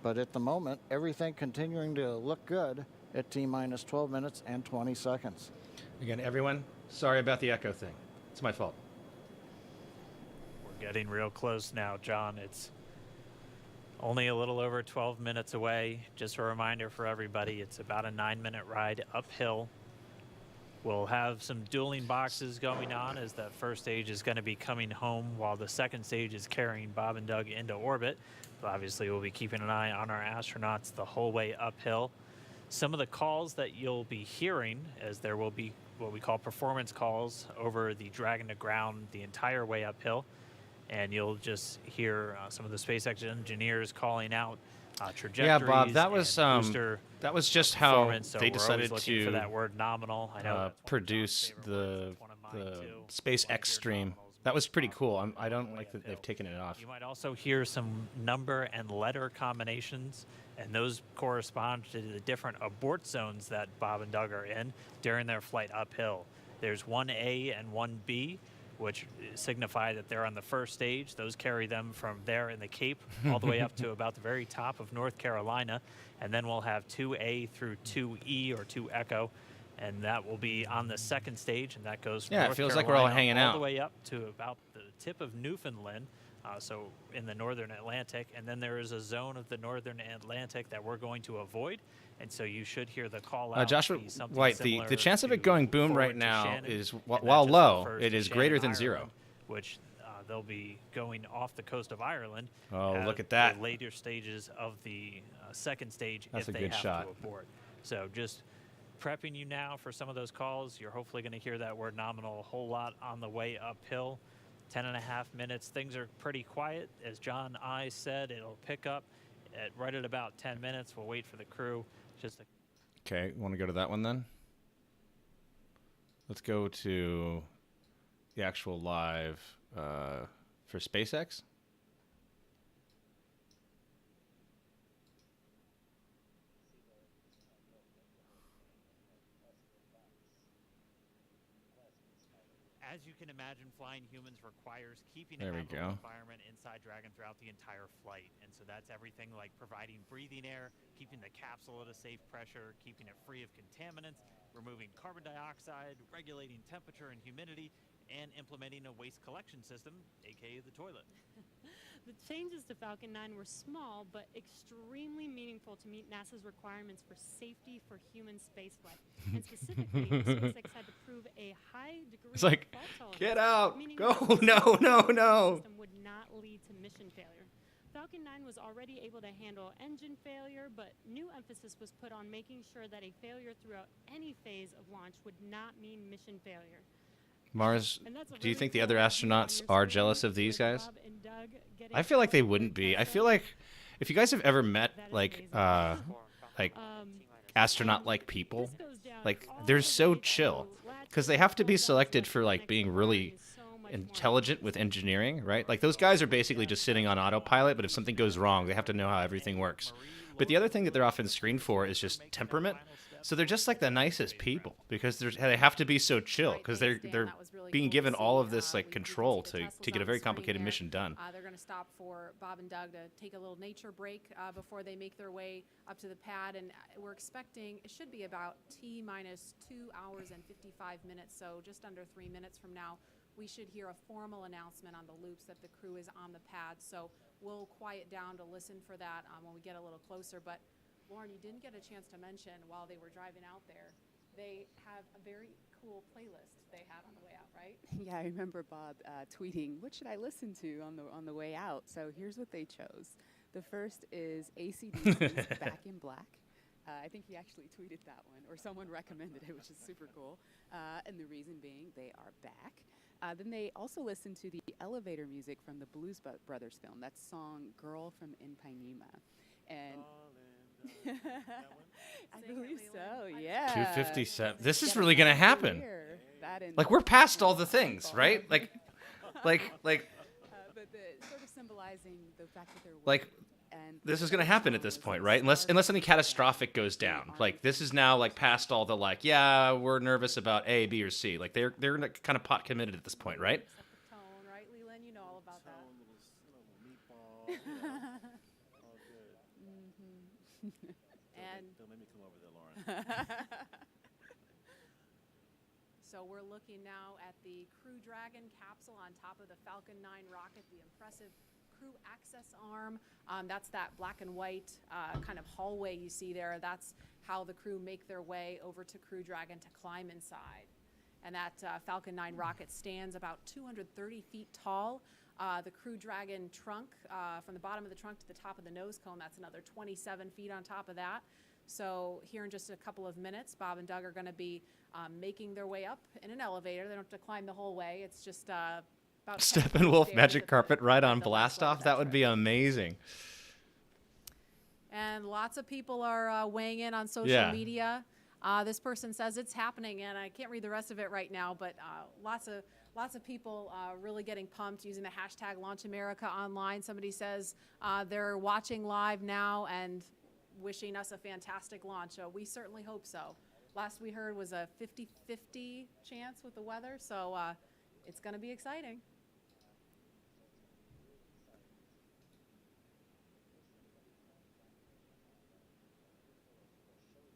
Speaker 12: But at the moment, everything continuing to look good at T-minus 12 minutes and 20 seconds.
Speaker 2: Again, everyone, sorry about the echo thing. It's my fault.
Speaker 10: We're getting real close now, John. It's only a little over 12 minutes away. Just a reminder for everybody, it's about a 9-minute ride uphill. We'll have some dueling boxes going on as that first stage is going to be coming home while the second stage is carrying Bob and Doug into orbit. But obviously, we'll be keeping an eye on our astronauts the whole way uphill. Some of the calls that you'll be hearing, as there will be what we call performance calls over the Dragon to ground the entire way uphill. And you'll just hear some of the SpaceX engineers calling out trajectories.
Speaker 2: Yeah, Bob, that was just how
Speaker 10: so
Speaker 2: they
Speaker 10: we're
Speaker 2: decided
Speaker 10: always looking
Speaker 2: to
Speaker 10: for that word nominal. I know
Speaker 2: produce the SpaceX stream. That was pretty cool. I don't like that they've taken it off.
Speaker 10: You might also hear some number and letter combinations, and those correspond to the different abort zones that Bob and Doug are in during their flight uphill. There's 1A and 1B, which signify that they're on the first stage. Those carry them from there in the Cape all the way up to about the very top of North Carolina. And then we'll have 2A through 2E or 2 Echo and that will be on the second stage, and that goes from
Speaker 2: Yeah, it
Speaker 10: North
Speaker 2: feels like we're all
Speaker 10: Carolina
Speaker 2: hanging
Speaker 10: all
Speaker 2: out.
Speaker 10: the way up to about the tip of Newfoundland, so in the northern Atlantic, and then there is a zone of the northern Atlantic that we're going to avoid, and so you should hear the call out.
Speaker 2: Joshua
Speaker 10: be something
Speaker 2: White, the
Speaker 10: similar
Speaker 2: chance of it
Speaker 10: to
Speaker 2: going boom
Speaker 10: forward
Speaker 2: right
Speaker 10: to
Speaker 2: now
Speaker 10: Shannon,
Speaker 2: is,
Speaker 10: and that
Speaker 2: while
Speaker 10: just
Speaker 2: low,
Speaker 10: refers
Speaker 2: it
Speaker 10: to
Speaker 2: is greater
Speaker 10: Shannon,
Speaker 2: than 0.
Speaker 10: Ireland, which they'll be going off the coast of Ireland.
Speaker 2: Oh, look at that.
Speaker 10: The later stages of the second stage
Speaker 2: That's
Speaker 10: if
Speaker 2: a
Speaker 10: they
Speaker 2: good
Speaker 10: have
Speaker 2: shot.
Speaker 10: to abort. So just prepping you now for some of those calls. You're hopefully going to hear that word nominal a whole lot on the way uphill. 10.5 minutes. Things are pretty quiet. As John I said, it'll pick up right at about 10 minutes. We'll wait for the crew.
Speaker 2: Okay, want to go to that one then? Let's go to the actual live for SpaceX.
Speaker 10: As you can imagine, flying humans requires keeping
Speaker 2: There
Speaker 10: a
Speaker 2: we
Speaker 10: habitable
Speaker 2: go.
Speaker 10: environment inside Dragon throughout the entire flight. And so that's everything like providing breathing air, keeping the capsule at a safe pressure, keeping it free of contaminants, removing carbon dioxide, regulating temperature and humidity, and implementing a waste collection system, aka the toilet.
Speaker 11: The changes to Falcon 9 were small, but extremely meaningful to meet NASA's requirements for safety for human spaceflight. And specifically, SpaceX had to prove a high degree
Speaker 2: It's like,
Speaker 11: of fault
Speaker 2: get
Speaker 11: tolerance,
Speaker 2: out,
Speaker 11: meaning
Speaker 2: go,
Speaker 11: that the
Speaker 2: no, no,
Speaker 11: system
Speaker 2: no.
Speaker 11: would not lead to mission failure. Falcon 9 was already able to handle engine failure, but new emphasis was put on making sure that a failure throughout any phase of launch would not mean mission failure.
Speaker 2: Mars,
Speaker 11: And that's a
Speaker 2: do you
Speaker 11: really
Speaker 2: think the
Speaker 11: cool
Speaker 2: other
Speaker 11: idea on
Speaker 2: astronauts
Speaker 11: your
Speaker 2: are
Speaker 11: screen
Speaker 2: jealous of these
Speaker 11: with
Speaker 2: guys?
Speaker 11: Bob and Doug getting
Speaker 2: I feel like they
Speaker 11: up
Speaker 2: wouldn't be. I
Speaker 11: NASA.
Speaker 2: feel like if you guys have ever met
Speaker 11: That is
Speaker 2: like
Speaker 11: amazing.
Speaker 2: astronaut-like people,
Speaker 11: This goes down
Speaker 2: like
Speaker 11: all
Speaker 2: they're
Speaker 11: the
Speaker 2: so
Speaker 11: way to
Speaker 2: chill
Speaker 11: latch
Speaker 2: because they have to be
Speaker 11: control
Speaker 2: selected
Speaker 11: dots,
Speaker 2: for like
Speaker 11: electronic
Speaker 2: being
Speaker 11: wiring,
Speaker 2: really
Speaker 11: and so much more.
Speaker 2: intelligent with engineering, right? Like those guys are basically just sitting on autopilot, but if something goes wrong, they have to know how everything works. But the other thing that they're often screened for is just temperament. So they're just like the nicest people because they have to be so chill because they're being given all of this like control to get a very complicated mission done.
Speaker 5: They're going to stop for Bob and Doug to take a little nature break before they make their way up to the pad, and we're expecting it should be about T-minus 2 hours and 55 minutes, so just under 3 minutes from now, we should hear a formal announcement on the loops that the crew is on the pad. So we'll quiet down to listen for that when we get a little closer. But Lauren, you didn't get a chance to mention while they were driving out there, they have a very cool playlist they had on the way out, right?
Speaker 7: Yeah, I remember Bob tweeting, "What should I listen to on the way out?" So here's what they chose. The first is AC/DC's "Back in Black." I think he actually tweeted that one, or someone recommended it, which is super cool. And the reason being, they are back. Then they also listened to the elevator music from the Blues Brothers film. That song "Girl from Ipanema," and I believe so. Yeah.
Speaker 2: 257. This is really gonna happen.
Speaker 7: That and
Speaker 2: Like we're past all the things, right? Like.
Speaker 7: but the sort of symbolizing the fact that they're
Speaker 2: Like,
Speaker 7: and
Speaker 2: this is going to happen at this point, right? Unless something catastrophic goes down. Like, this is now, like, past all the, like, yeah, we're nervous about A, B, or C. Like, they're kind of pot committed at this point, right?
Speaker 5: Tone, right, Leland? You know all about that. And
Speaker 6: Don't make me come over there, Lauren.
Speaker 5: so we're looking now at the Crew Dragon capsule on top of the Falcon 9 rocket, the impressive crew access arm. That's that black and white kind of hallway you see there. That's how the crew make their way over to Crew Dragon to climb inside. And that Falcon 9 rocket stands about 230 feet tall. The Crew Dragon trunk, from the bottom of the trunk to the top of the nose cone, that's another 27 feet on top of that. So here in just a couple of minutes, Bob and Doug are going to be making their way up in an elevator. They don't have to climb the whole way. It's just about 10
Speaker 2: Steppenwolf
Speaker 5: stairs
Speaker 2: magic
Speaker 5: at
Speaker 2: carpet ride on
Speaker 5: at the last
Speaker 2: blast
Speaker 5: level.
Speaker 2: off. That would be amazing.
Speaker 5: And lots of people are weighing in on social
Speaker 2: Yeah.
Speaker 5: media. This person says it's happening, and I can't read the rest of it right now, but lots of people really getting pumped using the hashtag #LaunchAmerica online. Somebody says they're watching live now and wishing us a fantastic launch. We certainly hope so. Last we heard was a 50-50 chance with the weather, so it's going to be exciting.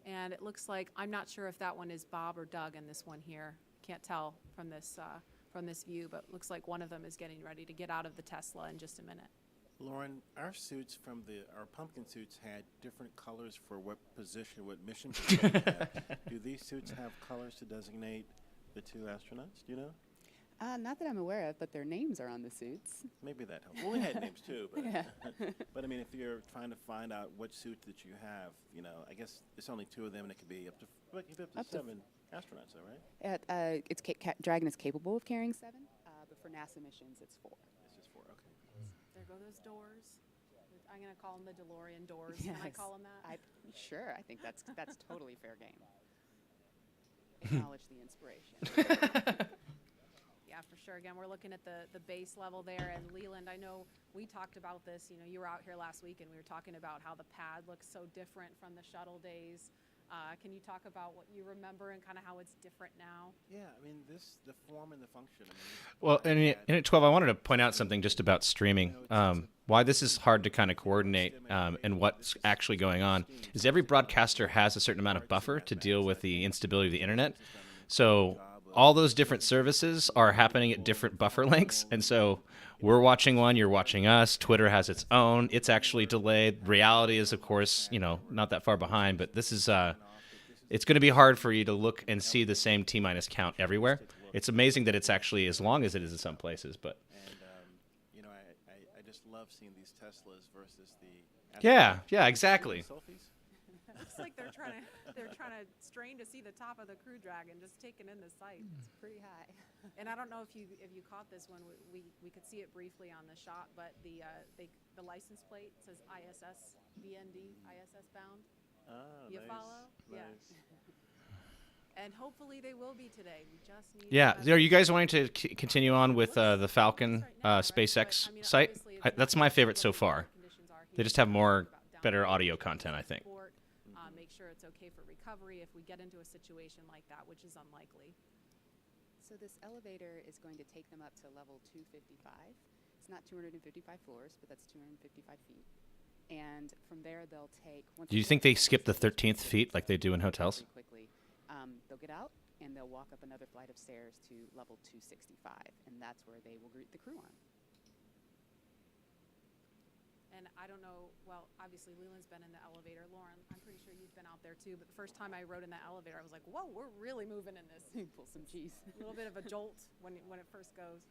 Speaker 5: and it looks like, I'm not sure if that one is Bob or Doug in this one here. Can't tell from this view, but looks like one of them is getting ready to get out of the Tesla in just a minute.
Speaker 6: Lauren, our suits our pumpkin suits had different colors for what position, what mission position we had. Do these suits have colors to designate the two astronauts? Do you know?
Speaker 7: Not that I'm aware of, but their names are on the suits.
Speaker 6: Maybe that helps. Well, we had names too, but
Speaker 7: Yeah.
Speaker 6: but I mean, if you're trying to find out what suit that you have, you know, I guess it's only two of them, and it could be up to seven astronauts, though, right?
Speaker 7: Dragon is capable of carrying 7, but for NASA missions, it's 4.
Speaker 6: It's just 4. Okay.
Speaker 5: There go those doors. I'm going to call them the DeLorean doors. Can I call them that?
Speaker 7: Sure, I think that's totally fair game. Acknowledge the inspiration.
Speaker 5: Yeah, for sure. Again, we're looking at the base level there. And Leland, I know we talked about this. You know, you were out here last week, and we were talking about how the pad looks so different from the shuttle days. Can you talk about what you remember and kind of how it's different now?
Speaker 6: Yeah, I mean, the form and the function. I mean,
Speaker 2: Well, in at 12, I wanted to point out something just about streaming. Why this is hard to kind of coordinate and what's actually going on is every broadcaster has a certain amount of buffer to deal with the instability of the internet. So all those different services are happening at different buffer lengths. And so we're watching one, you're watching us. Twitter has its own. It's actually delayed. Reality is, of course, not that far behind. But this is it's going to be hard for you to look and see the same T-minus count everywhere. It's amazing that it's actually as long as it is in some places. But
Speaker 6: I just love seeing these Teslas versus the.
Speaker 2: Yeah, exactly.
Speaker 5: Looks like they're trying to strain to see the top of the Crew Dragon, just taking in the sight.
Speaker 7: It's pretty high.
Speaker 5: And I don't know if you caught this one. We could see it briefly on the shot, but the license plate says ISS BND, ISS bound. You
Speaker 6: nice,
Speaker 5: follow?
Speaker 6: Nice.
Speaker 5: Yeah. And hopefully they will be today. We just need.
Speaker 2: Yeah, are you guys wanting to continue on with the Falcon SpaceX site? That's my favorite so far. They just have better audio content, I think.
Speaker 5: Make sure it's okay for recovery if we get into a situation like that, which is unlikely.
Speaker 7: So this elevator is going to take them up to level 255. It's not 255 floors, but that's 255 feet. And from there, they'll take.
Speaker 2: Do you think they skip the 13th feet like they do in hotels?
Speaker 7: Quickly, they'll get out and they'll walk up another flight of stairs to level 265, and that's where they will greet the crew on.
Speaker 5: And I don't know, well, obviously Leland's been in the elevator. Lauren, I'm pretty sure you've been out there too, but the first time I rode in that elevator, I was like, whoa, we're really moving in this.
Speaker 7: Pull some G's.
Speaker 5: A little bit of a jolt when it first goes.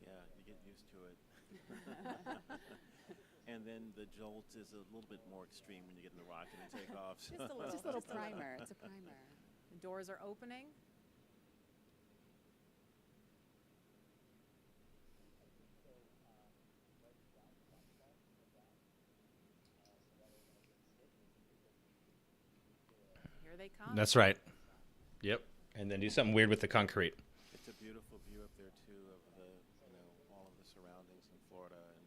Speaker 6: Yeah, you get used to it. And then the jolt is a little bit more extreme when you get in the rocket and take off.
Speaker 7: Just a little primer. It's a primer.
Speaker 5: The doors are opening. Here they come.
Speaker 2: That's right. Yep. And then do something weird with the concrete.
Speaker 6: It's a beautiful view up there too of all of the surroundings in Florida and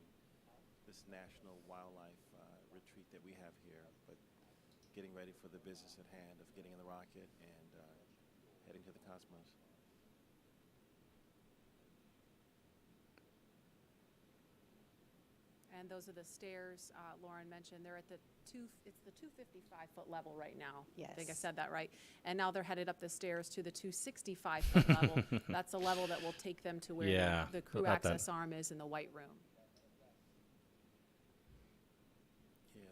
Speaker 6: this national wildlife retreat that we have here. But getting ready for the business at hand of getting in the rocket and heading to the cosmos.
Speaker 5: And those are the stairs Lauren mentioned. They're at it's the 255-foot level right now.
Speaker 7: Yes.
Speaker 5: I think I said that right. And now they're headed up the stairs to the 265-foot level. That's the level that will take them to where the crew access arm is in the white room.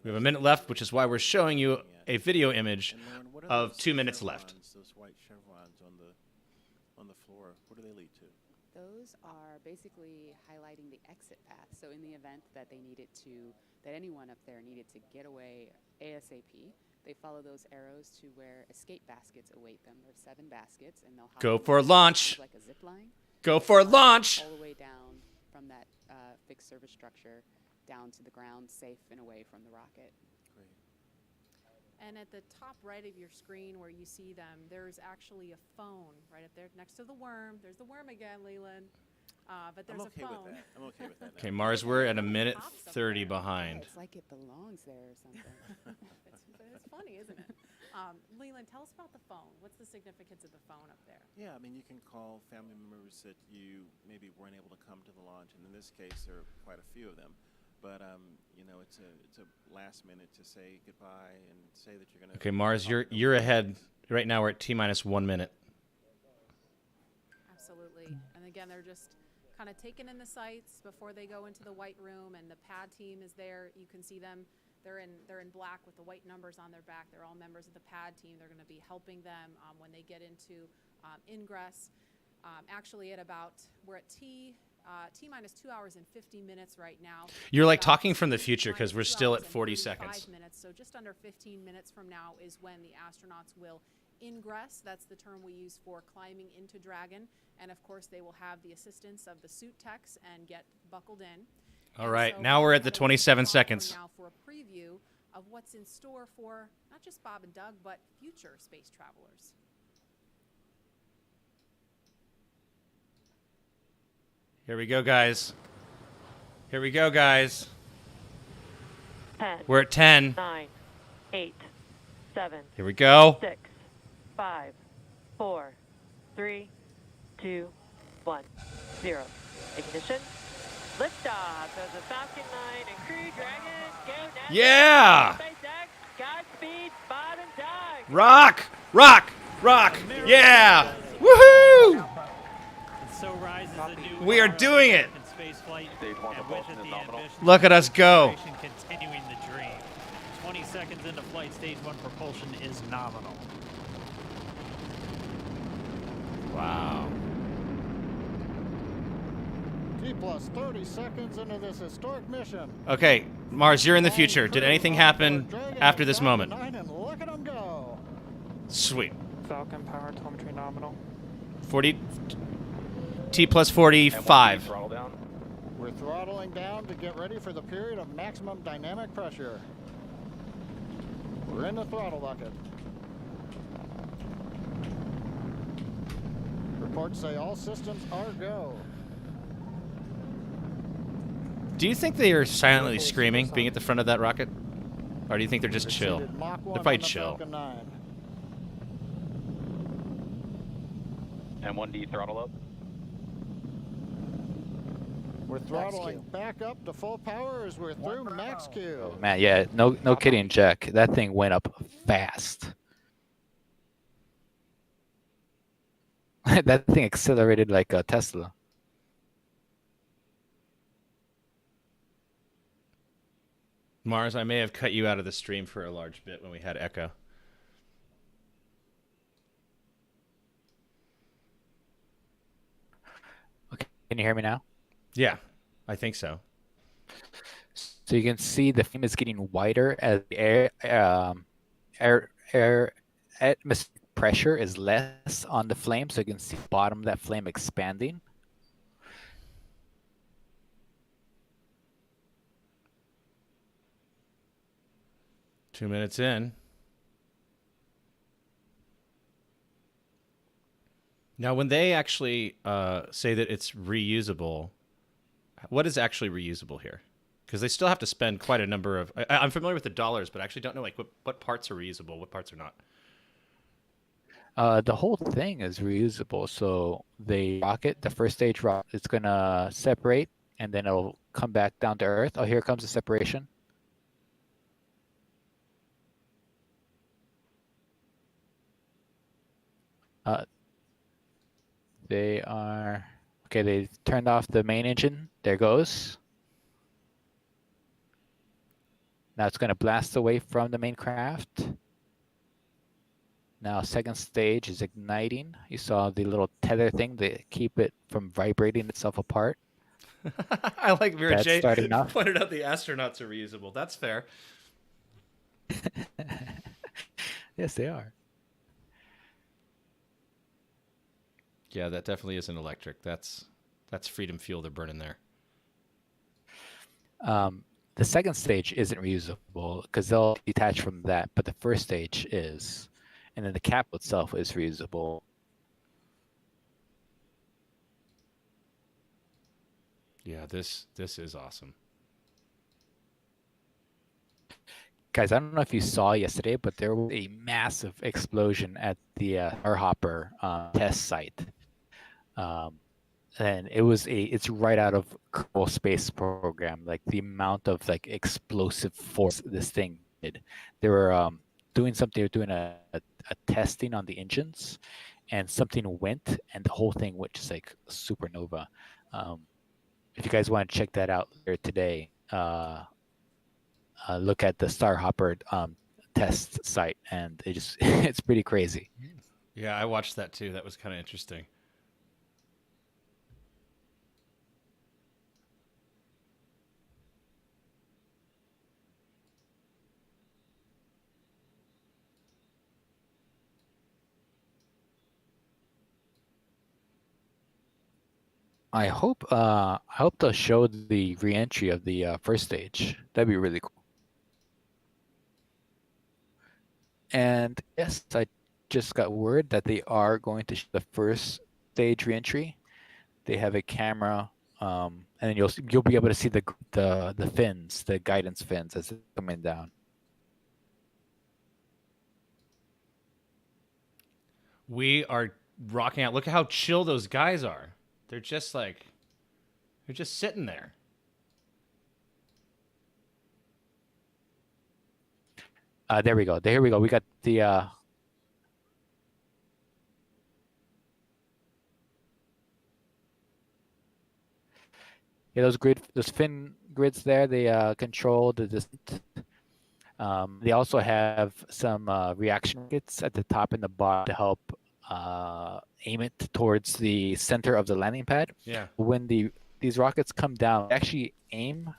Speaker 2: We have a minute left, which is why we're showing you a video image
Speaker 6: Lauren,
Speaker 2: of 2 minutes left.
Speaker 6: Those white chevrons on the floor, what do they lead to?
Speaker 7: Those are basically highlighting the exit path. So in the event that that anyone up there needed to get away ASAP, they follow those arrows to where escape baskets await them. There's 7 baskets, and they'll
Speaker 2: Go for launch.
Speaker 7: like a zip line.
Speaker 2: Go for launch.
Speaker 7: All the way down from that fixed service structure down to the ground, safe and away from the rocket.
Speaker 6: Great.
Speaker 5: And at the top right of your screen where you see them, there's actually a phone right up there next to the worm. There's the worm again, Leland. But there's
Speaker 6: I'm okay
Speaker 5: a phone.
Speaker 6: with that. I'm okay with that.
Speaker 2: Okay, Mars, we're at a minute 30 behind.
Speaker 7: Yeah, it's like it belongs there or something.
Speaker 5: It's funny, isn't it? Leland, tell us about the phone. What's the significance of the phone up there?
Speaker 6: Yeah, I mean, you can call family members that you maybe weren't able to come to the launch, and in this case, there are quite a few of them. but you know, it's a last minute to say goodbye and say that you're gonna.
Speaker 2: Okay, Mars, you're ahead right now. We're at T-minus 1 minute.
Speaker 5: Absolutely. And again, they're just kind of taking in the sights before they go into the white room, and the pad team is there. You can see them. They're in black with the white numbers on their back. They're all members of the pad team. They're going to be helping them when they get into ingress. Actually, we're at T-minus 2 hours and 50 minutes right now.
Speaker 2: You're like talking from the future because we're still at 40 seconds.
Speaker 5: Minutes, so just under 15 minutes from now is when the astronauts will ingress. That's the term we use for climbing into Dragon. And of course, they will have the assistance of the suit techs and get buckled in.
Speaker 2: All right, now we're at the 27 seconds.
Speaker 5: Now for a preview of what's in store for not just Bob and Doug, but future space travelers.
Speaker 2: Here we go, guys. Here we go, guys.
Speaker 13: 10.
Speaker 2: We're at 10.
Speaker 13: 9, 8, 7.
Speaker 2: Here we go.
Speaker 13: 6, 5, 4, 3, 2, 1, 0. Ignition. Liftoff of the Falcon 9 and Crew Dragon. Go now.
Speaker 2: Yeah!
Speaker 13: SpaceX. Godspeed, Bob and Doug.
Speaker 2: Rock! Rock! Rock! Yeah! Woohoo!
Speaker 10: So rises a new
Speaker 2: We are doing it.
Speaker 10: Space flight, and with it the ambition
Speaker 2: Look at us go.
Speaker 10: continuing the dream. 20 seconds into flight, stage 1 propulsion is nominal.
Speaker 2: Wow.
Speaker 12: T plus 30 seconds into this historic mission.
Speaker 2: Okay, Mars, you're in the future. Did anything happen after this moment?
Speaker 12: And look at them go.
Speaker 2: Sweet.
Speaker 14: Falcon power telemetry nominal.
Speaker 2: 40. T plus 45.
Speaker 12: We're throttling down to get ready for the period of maximum dynamic pressure. We're in the throttle bucket. Reports say all systems are go.
Speaker 2: Do you think they are silently screaming being at the front of that rocket? Or do you think they're just chill? They're probably chill.
Speaker 15: M1D throttle up.
Speaker 12: We're throttling back up to full power as we're through max Q.
Speaker 3: Oh, man, yeah, no kidding, Jack. That thing went up fast. That thing accelerated like a Tesla.
Speaker 2: Mars, I may have cut you out of the stream for a large bit when we had echo.
Speaker 3: Okay, can you hear me now?
Speaker 2: Yeah, I think so.
Speaker 3: So you can see the flame is getting wider as the air atmospheric pressure is less on the flame. So you can see the bottom of that flame expanding.
Speaker 2: Two minutes in. Now, when they actually say that it's reusable, what is actually reusable here? Because they still have to spend quite a number of... I'm familiar with the dollars, but I actually don't know like what parts are reusable, what parts are not.
Speaker 3: The whole thing is reusable. So the rocket, the first stage rocket, it's going to separate, and then it'll come back down to Earth. Oh, here comes the separation. They are... Okay, they turned off the main engine. There goes. Now it's going to blast away from the main craft. Now second stage is igniting. You saw the little tether thing to keep it from vibrating itself apart.
Speaker 2: I like Vera
Speaker 3: That's
Speaker 2: J
Speaker 3: starting off.
Speaker 2: pointed out the astronauts are reusable. That's fair.
Speaker 3: Yes, they are.
Speaker 2: Yeah, that definitely isn't electric. That's freedom fuel they're burning there.
Speaker 3: The second stage isn't reusable because they'll detach from that, but the first stage is. And then the cap itself is reusable.
Speaker 2: Yeah, this is awesome.
Speaker 3: Guys, I don't know if you saw yesterday, but there was a massive explosion at the Star Hopper test site. and it's right out of Kerbal Space Program. Like the amount of like explosive force this thing did. They were doing something. They were doing a testing on the engines, and something went, and the whole thing went just like supernova. If you guys want to check that out later today, look at the Starhopper test site, and it just it's pretty crazy.
Speaker 2: Yeah, I watched that too. That was kind of interesting.
Speaker 3: I hope they'll show the reentry of the first stage. That'd be really cool. And yes, I just got word that they are going to show the first stage reentry. They have a camera, and then you'll be able to see the fins, the guidance fins, as they're coming down.
Speaker 2: We are rocking out. Look at how chill those guys are. They're just sitting there.
Speaker 3: There we go. There we go. We got the yeah, those fin grids there. They control the descent. They also have some reaction kits at the top and the bottom to help aim it towards the center of the landing pad.
Speaker 2: Yeah.
Speaker 3: When these rockets come down, they actually aim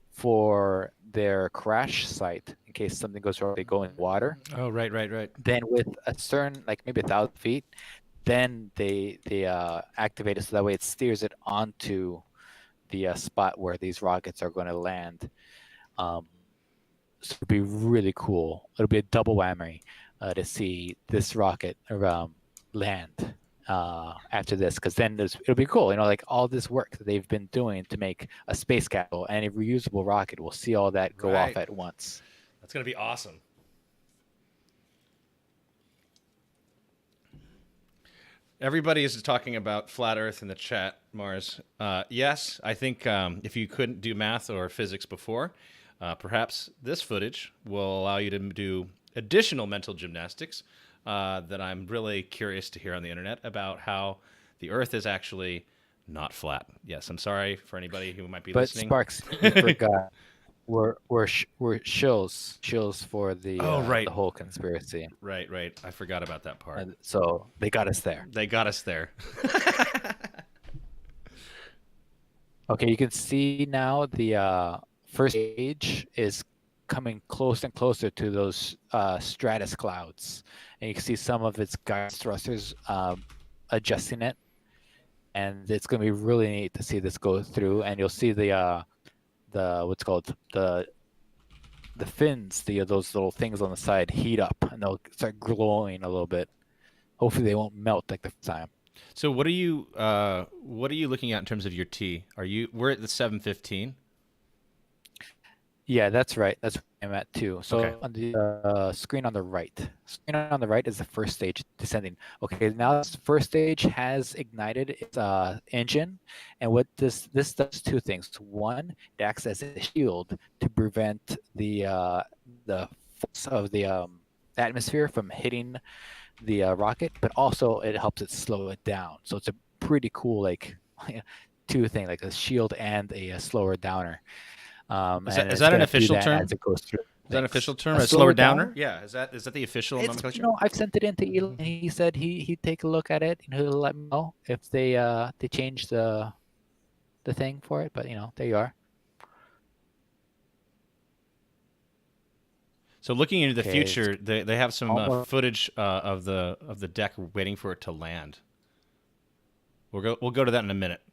Speaker 3: for their crash site in case something goes wrong. They go in water.
Speaker 2: Oh, right.
Speaker 3: Then with a certain, like maybe 1,000 feet, then they activate it so that way it steers it onto the spot where these rockets are going to land. So it'll be really cool. It'll be a double whammy to see this rocket land after this, because then it'll be cool. Like all this work that they've been doing to make a space capsule and a reusable rocket. We'll see all that go off at once.
Speaker 2: That's gonna be awesome. Everybody is talking about flat Earth in the chat, Mars. Yes, I think if you couldn't do math or physics before, perhaps this footage will allow you to do additional mental gymnastics that I'm really curious to hear on the internet about how the Earth is actually not flat. Yes, I'm sorry for anybody who might be listening.
Speaker 3: But Sparks, you forgot. We're shills for the the whole conspiracy.
Speaker 2: Right. I forgot about that part.
Speaker 3: So they got us there. Okay, you can see now the first stage is coming closer and closer to those stratus clouds, and you can see some of its guidance thrusters adjusting it, and it's going to be really neat to see this go through. And you'll see the what's called the fins, those little things on the side heat up, and they'll start glowing a little bit. Hopefully they won't melt like the first time.
Speaker 2: So what are you looking at in terms of your T? We're at the 715.
Speaker 3: Yeah, that's right. That's where I'm at too. So
Speaker 2: Okay.
Speaker 3: on the screen on the right is the first stage descending. Okay, now this first stage has ignited its engine, and what this does two things. One, it acts as a shield to prevent the force of the atmosphere from hitting the rocket, but also it helps it slow it down. So it's a pretty cool two thing, like a shield and a slower downer.
Speaker 2: Is that an official term?
Speaker 3: As it goes through.
Speaker 2: Is that an official term? A slower downer? Yeah. Is that the official nomenclature?
Speaker 3: I've sent it into Elon, and he said he'd take a look at it, and he'll let me know if they change the thing for it. But there you are.
Speaker 2: So looking into the future, they have some footage of the deck waiting for it to land. We'll go to that in a minute.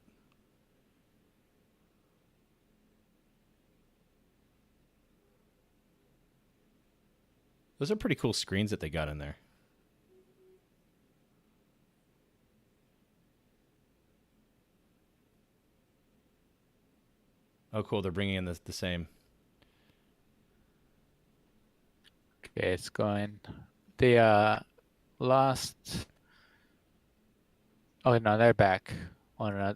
Speaker 2: Those are pretty cool screens that they got in there. Oh, cool. They're bringing in the same.
Speaker 3: Okay, it's going. The last. Oh no, they're back. Oh no,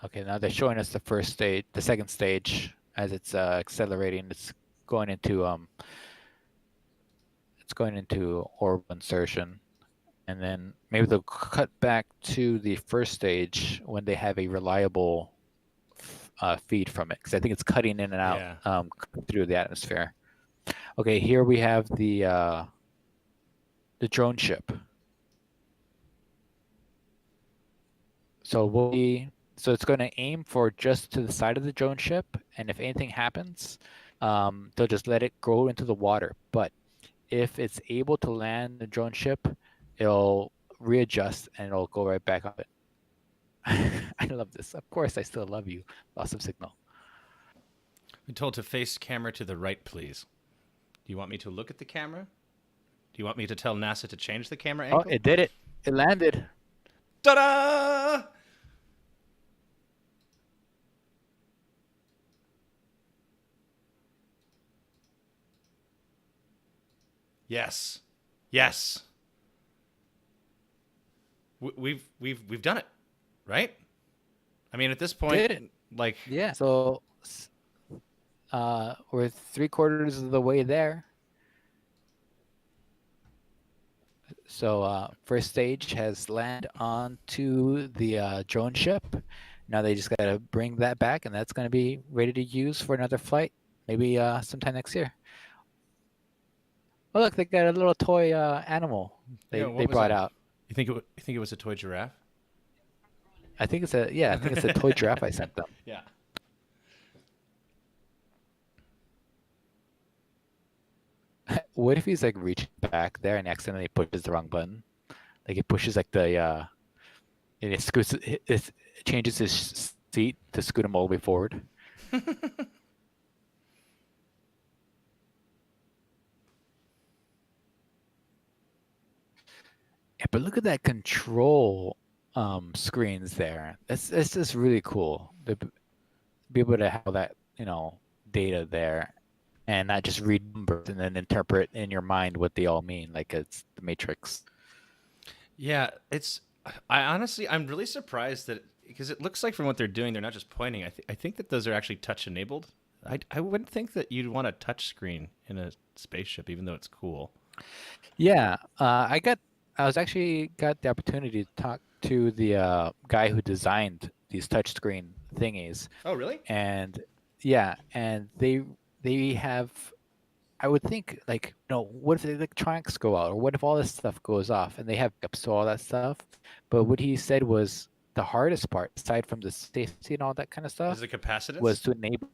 Speaker 3: Okay, now they're showing us the first stage, the second stage as it's accelerating. It's going into orbital insertion, and then maybe they'll cut back to the first stage when they have a reliable feed from it, because I think it's cutting in and out through the atmosphere. Okay, here we have the drone ship. So it's going to aim for just to the side of the drone ship, and if anything happens, they'll just let it go into the water. But if it's able to land the drone ship, it'll readjust and it'll go right back up it. I love this. Of course, I still love you. Loss of signal.
Speaker 2: I'm told to face camera to the right, please. Do you want me to look at the camera? Do you want me to tell NASA to change the camera angle?
Speaker 3: Oh, it did it. It landed.
Speaker 2: Ta-da! Yes. Yes. We've done it, right? I mean, at this point,
Speaker 3: Did it.
Speaker 2: like
Speaker 3: Yeah. So we're 3/4 of the way there. So first stage has landed onto the drone ship. Now they just got to bring that back, and that's going to be ready to use for another flight, maybe sometime next year. Oh, look, they got a little toy animal they brought out.
Speaker 2: You think it was a toy giraffe?
Speaker 3: I think it's a toy giraffe I sent them.
Speaker 2: Yeah.
Speaker 3: What if he's like reaching back there and accidentally pushes the wrong button? Like he pushes like and it changes his seat to scoot him all the way forward. Yeah, but look at that control screens there. That's just really cool. To be able to have that, data there and not just read numbers and then interpret in your mind what they all mean, like it's the Matrix.
Speaker 2: Yeah, I'm really surprised that, because it looks like from what they're doing, they're not just pointing. I think that those are actually touch enabled. I wouldn't think that you'd want a touch screen in a spaceship, even though it's cool.
Speaker 3: Yeah, I was actually got the opportunity to talk to the guy who designed these touchscreen thingies.
Speaker 2: Oh, really?
Speaker 3: And yeah, and they have, I would think, like, what if the electronics go out, or what if all this stuff goes off, and they have backups to all that stuff. But what he said was the hardest part, aside from the safety and all that kind of stuff,
Speaker 2: is the capacitance.
Speaker 3: Was to enable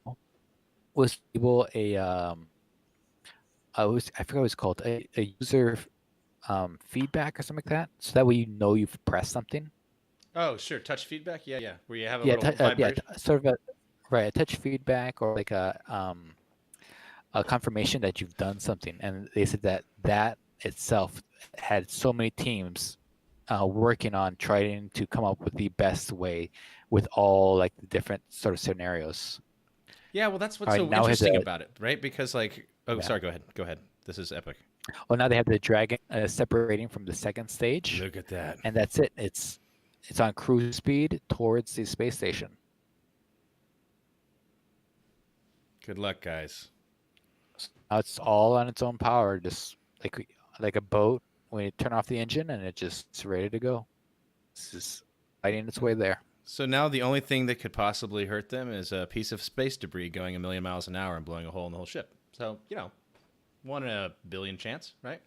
Speaker 3: a I forgot what it's called, a user feedback or something like that, so that way you've pressed something.
Speaker 2: Oh, sure, touch feedback. Yeah, where you have a little vibration.
Speaker 3: Sort of a touch feedback, or like a confirmation that you've done something. And they said that itself had so many teams working on trying to come up with the best way with all like the different sort of scenarios.
Speaker 2: Yeah, well, that's what's so interesting about it, right? Because sorry, go ahead. This is epic.
Speaker 3: Well, now they have the Dragon separating from the second stage.
Speaker 2: Look at that.
Speaker 3: And that's it. It's on cruise speed towards the space station.
Speaker 2: Good luck, guys.
Speaker 3: Now it's all on its own power, just like a boat when you turn off the engine and it's ready to go. It's just fighting its way there.
Speaker 2: So now the only thing that could possibly hurt them is a piece of space debris going 1,000,000 miles an hour and blowing a hole in the whole ship. So, 1 in a billion chance, right?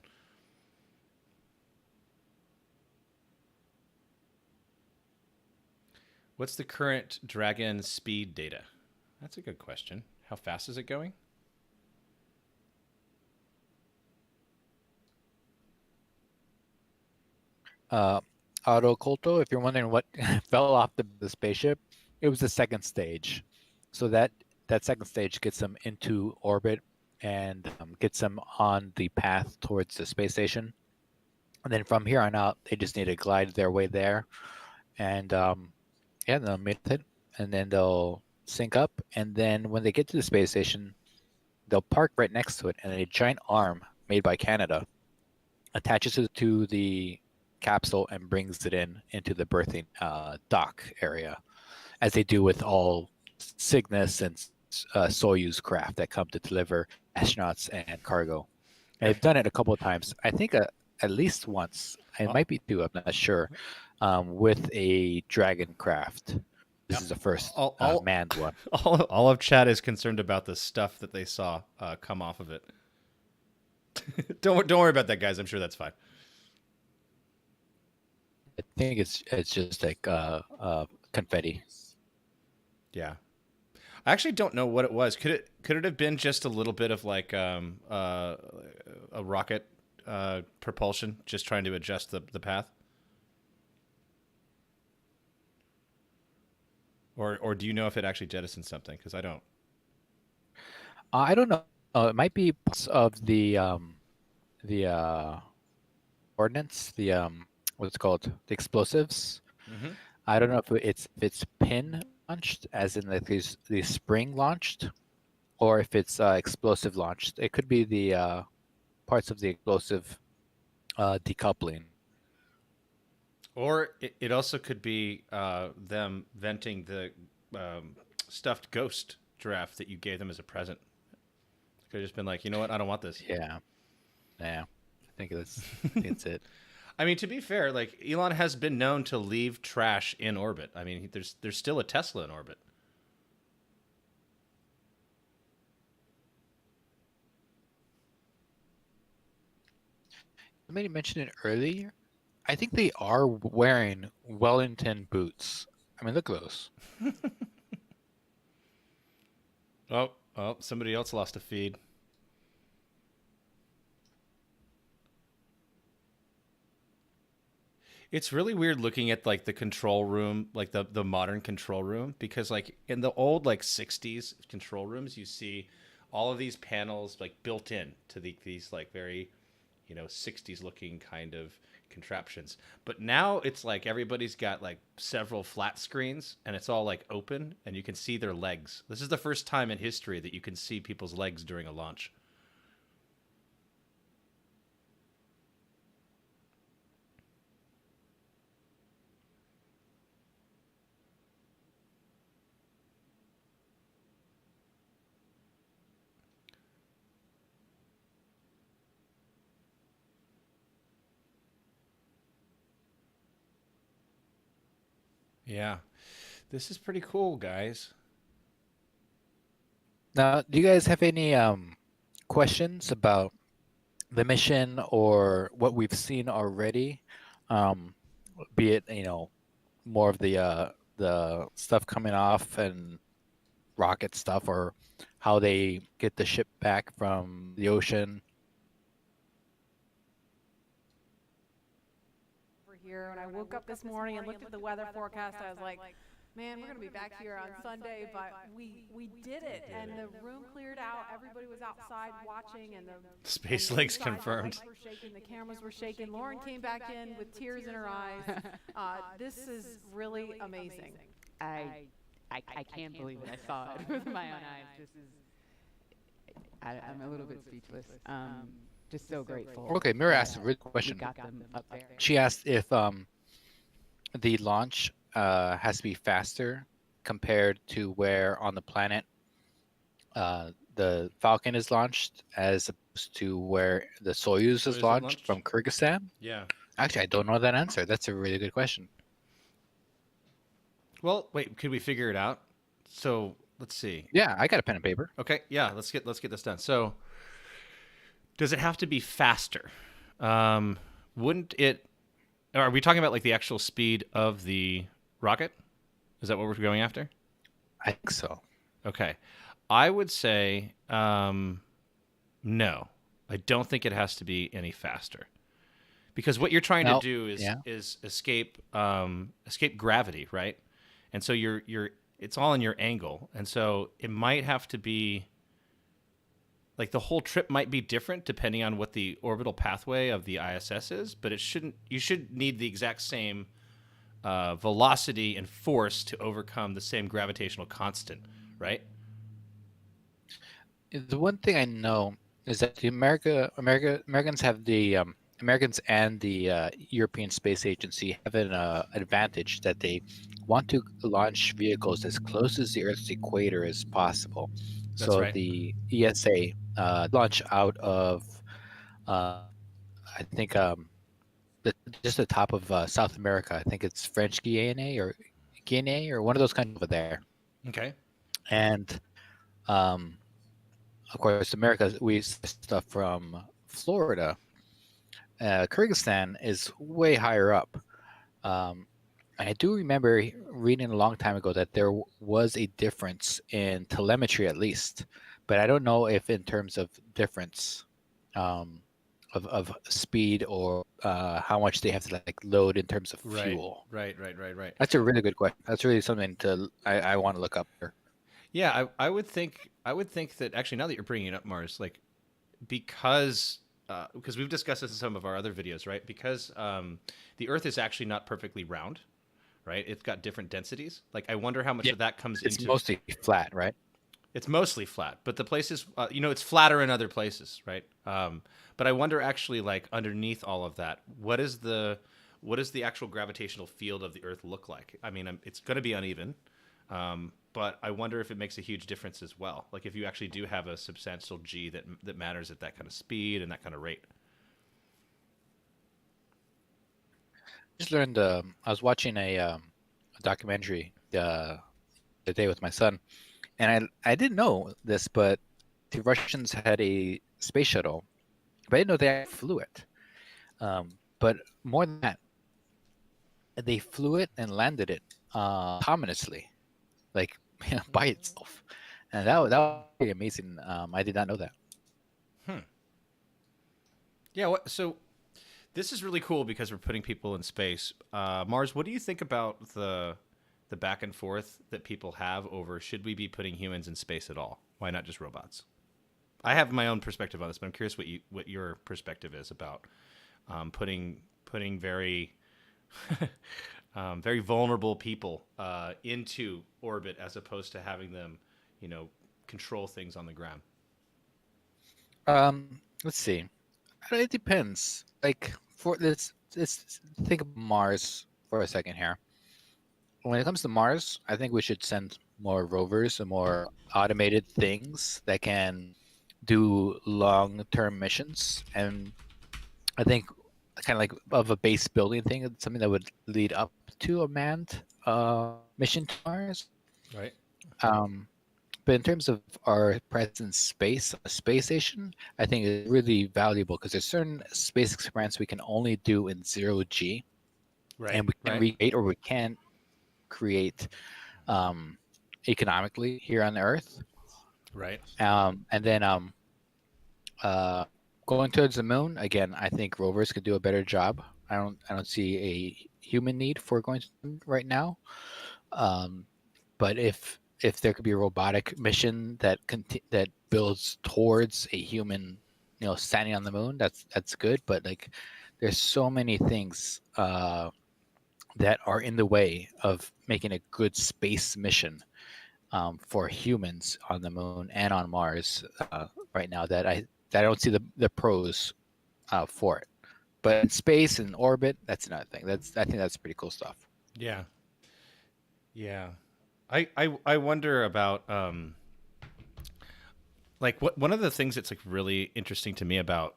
Speaker 2: What's the current Dragon speed data? That's a good question. How fast is it going?
Speaker 3: Autoculto, if you're wondering what fell off the spaceship, it was the second stage. So that second stage gets them into orbit and gets them on the path towards the space station. And then from here on out, they just need to glide their way there. And they'll meet it. And then they'll sync up. And then when they get to the space station, they'll park right next to it. And a giant arm made by Canada attaches it to the capsule and brings it into the berthing dock area. as they do with all Cygnus and Soyuz craft that come to deliver astronauts and cargo. And they've done it a couple of times. I think at least once. It might be two. I'm not sure. With a Dragon craft. This is the first manned one.
Speaker 2: All of chat is concerned about the stuff that they saw come off of it. Don't worry about that, guys. I'm sure that's fine.
Speaker 3: I think it's just like confetti.
Speaker 2: Yeah, I actually don't know what it was. Could it have been just a little bit of like a rocket propulsion, just trying to adjust the path? Or do you know if it actually jettisoned something? Because I don't.
Speaker 3: I don't know. It might be parts of the ordnance, what's it called, the explosives.
Speaker 2: Mm-hmm.
Speaker 3: I don't know if it's pin launched, as in like the spring launched, or if it's explosive launched. It could be the parts of the explosive decoupling.
Speaker 2: Or it also could be them venting the stuffed ghost giraffe that you gave them as a present. Could have just been like, you know what, I don't want this.
Speaker 3: Yeah. I think that's it.
Speaker 2: I mean, to be fair, like Elon has been known to leave trash in orbit. I mean, there's still a Tesla in orbit.
Speaker 3: Somebody mentioned it earlier. I think they are wearing Wellington boots. I mean, look at those.
Speaker 2: Oh, somebody else lost a feed. It's really weird looking at like the control room, like the modern control room, because like in the old like 60s control rooms, you see all of these panels like built in to these like very, 60s looking kind of contraptions. But now it's like everybody's got like several flat screens and it's all like open and you can see their legs. This is the first time in history that you can see people's legs during a launch. Yeah, this is pretty cool, guys.
Speaker 3: Now, do you guys have any questions about the mission or what we've seen already? Be it more of the stuff coming off and rocket stuff, or how they get the ship back from the ocean.
Speaker 5: Here, and I woke up this morning and looked at the weather forecast. I was like, man, we're gonna be back here on Sunday, but we did it, and the room cleared out. Everybody was outside watching, and the
Speaker 2: space legs confirmed.
Speaker 5: The lights were shaking, the cameras were shaking. Lauren came back in with tears in her eyes. This is really amazing.
Speaker 7: I can't believe it. I saw it with my own eyes. This is, I'm a little bit speechless. Just so grateful.
Speaker 3: Okay, Mira asked a really good question.
Speaker 7: Got them up there.
Speaker 3: She asked if the launch has to be faster compared to where on the planet the Falcon is launched, as opposed to where the Soyuz is launched from Kyrgyzstan.
Speaker 2: Yeah.
Speaker 3: Actually, I don't know that answer. That's a really good question.
Speaker 2: Well, wait, could we figure it out? So let's see.
Speaker 3: Yeah, I got a pen and paper.
Speaker 2: Okay, yeah, let's get this done. So, does it have to be faster? Wouldn't it? Are we talking about like the actual speed of the rocket? Is that what we're going after?
Speaker 3: I think so.
Speaker 2: Okay, I would say no. I don't think it has to be any faster, because what you're trying to do is escape gravity, right? And so it's all in your angle, and so it might have to be. Like the whole trip might be different depending on what the orbital pathway of the ISS is, but you should need the exact same velocity and force to overcome the same gravitational constant, right?
Speaker 3: The one thing I know is that the Americans have the Americans and the European Space Agency have an advantage that they want to launch vehicles as close as the Earth's equator as possible.
Speaker 2: That's
Speaker 3: So
Speaker 2: right.
Speaker 3: the ESA launch out of, I think, just the top of South America. I think it's French Guiana or one of those countries over there.
Speaker 2: Okay.
Speaker 3: And of course, America, we stuff from Florida. Kyrgyzstan is way higher up. I do remember reading a long time ago that there was a difference in telemetry, at least, but I don't know if in terms of difference of speed or how much they have to like load in terms of fuel.
Speaker 2: Right.
Speaker 3: That's a really good question. That's really something I want to look up here.
Speaker 2: Yeah, I would think that actually now that you're bringing up Mars, like because we've discussed this in some of our other videos, right? Because the Earth is actually not perfectly round, right? It's got different densities. Like I wonder how much of that comes into.
Speaker 3: It's mostly flat, right?
Speaker 2: It's mostly flat, but the places, it's flatter in other places, right? But I wonder actually, like underneath all of that, what does the actual gravitational field of the Earth look like? I mean, it's going to be uneven. But I wonder if it makes a huge difference as well. Like if you actually do have a substantial G that matters at that kind of speed and that kind of rate.
Speaker 3: Just learned. I was watching a documentary the day with my son, and I didn't know this, but the Russians had a space shuttle, but I didn't know they actually flew it. But more than that, they flew it and landed it autonomously. Like by itself, and that was pretty amazing. I did not know that.
Speaker 2: Yeah. So this is really cool because we're putting people in space. Mars, what do you think about the back and forth that people have over should we be putting humans in space at all? Why not just robots? I have my own perspective on this, but I'm curious what your perspective is about putting very very vulnerable people into orbit as opposed to having them, control things on the ground.
Speaker 3: Let's see. It depends. Like let's think of Mars for a second here. When it comes to Mars, I think we should send more rovers and more automated things that can do long-term missions. And I think kind of like of a base building thing, something that would lead up to a manned mission to Mars.
Speaker 2: Right.
Speaker 3: But in terms of our presence in space, a space station, I think is really valuable because there's certain space experiments we can only do in 0G.
Speaker 2: Right.
Speaker 3: And we can recreate or we can't create economically here on Earth.
Speaker 2: Right.
Speaker 3: And then going towards the moon, again, I think rovers could do a better job. I don't see a human need for going to the moon right now. But if there could be a robotic mission that builds towards a human, standing on the moon, that's good. But like, there's so many things that are in the way of making a good space mission for humans on the moon and on Mars right now that I don't see the pros for it. But in space and orbit, that's another thing. I think that's pretty cool stuff.
Speaker 2: Yeah. Yeah. I wonder about one of the things that's like really interesting to me about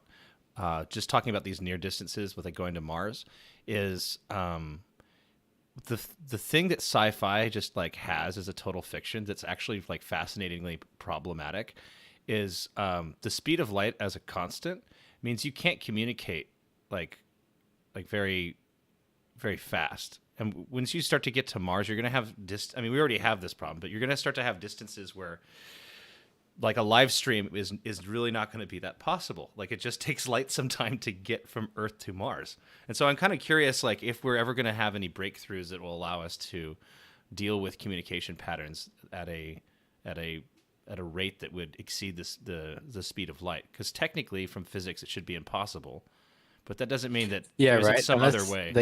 Speaker 2: just talking about these near distances with like going to Mars is the thing that sci-fi just like has as a total fiction that's actually like fascinatingly problematic is the speed of light as a constant means you can't communicate like very, very fast. And once you start to get to Mars, you're going to have we already have this problem, but you're going to start to have distances where like a live stream is really not going to be that possible. Like it just takes light some time to get from Earth to Mars. And so I'm kind of curious, like if we're ever going to have any breakthroughs that will allow us to deal with communication patterns at a rate that would exceed the speed of light. Because technically, from physics, it should be impossible. But that doesn't mean that there isn't some other way.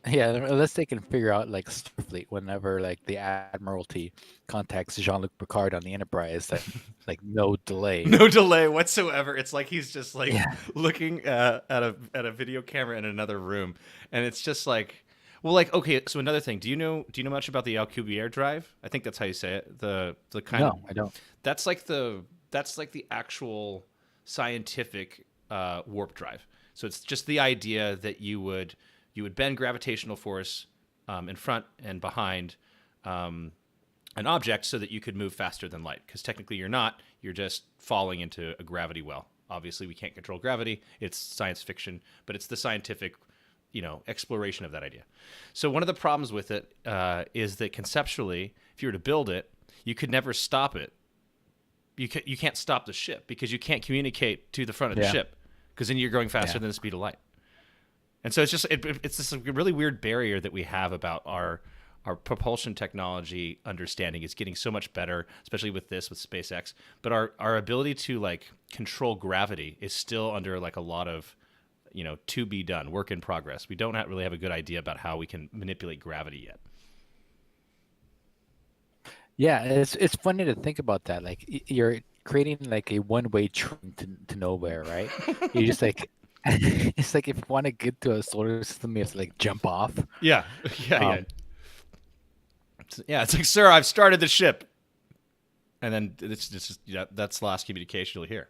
Speaker 3: Yeah, unless they can figure out like Starfleet whenever like the Admiralty contacts Jean-Luc Picard on the Enterprise, that like no delay.
Speaker 2: No delay whatsoever. It's like he's just like
Speaker 3: Yeah.
Speaker 2: looking at a video camera in another room, and it's just like, well, like okay. So another thing, do you know much about the Alcubierre drive? I think that's how you say it. The kind of
Speaker 3: No, I don't.
Speaker 2: that's like the actual scientific warp drive. So it's just the idea that you would bend gravitational force in front and behind an object so that you could move faster than light. Because technically you're not. You're just falling into a gravity well. Obviously, we can't control gravity. It's science fiction, but it's the scientific, exploration of that idea. So one of the problems with it is that conceptually, if you were to build it, you could never stop it. You can't stop the ship because you can't communicate to the front of the ship because then you're going faster than the speed of light. And so it's just it's this really weird barrier that we have about our propulsion technology understanding is getting so much better, especially with SpaceX. But our ability to like control gravity is still under like a lot of to be done, work in progress. We don't really have a good idea about how we can manipulate gravity yet.
Speaker 3: Yeah, it's funny to think about that. Like you're creating like a one-way train to nowhere, right? You're just like it's like if you want to get to a solar system, you have to like jump off.
Speaker 2: Yeah, yeah. Yeah, it's like, sir, I've started the ship, and then it's just that's the last communication you'll hear.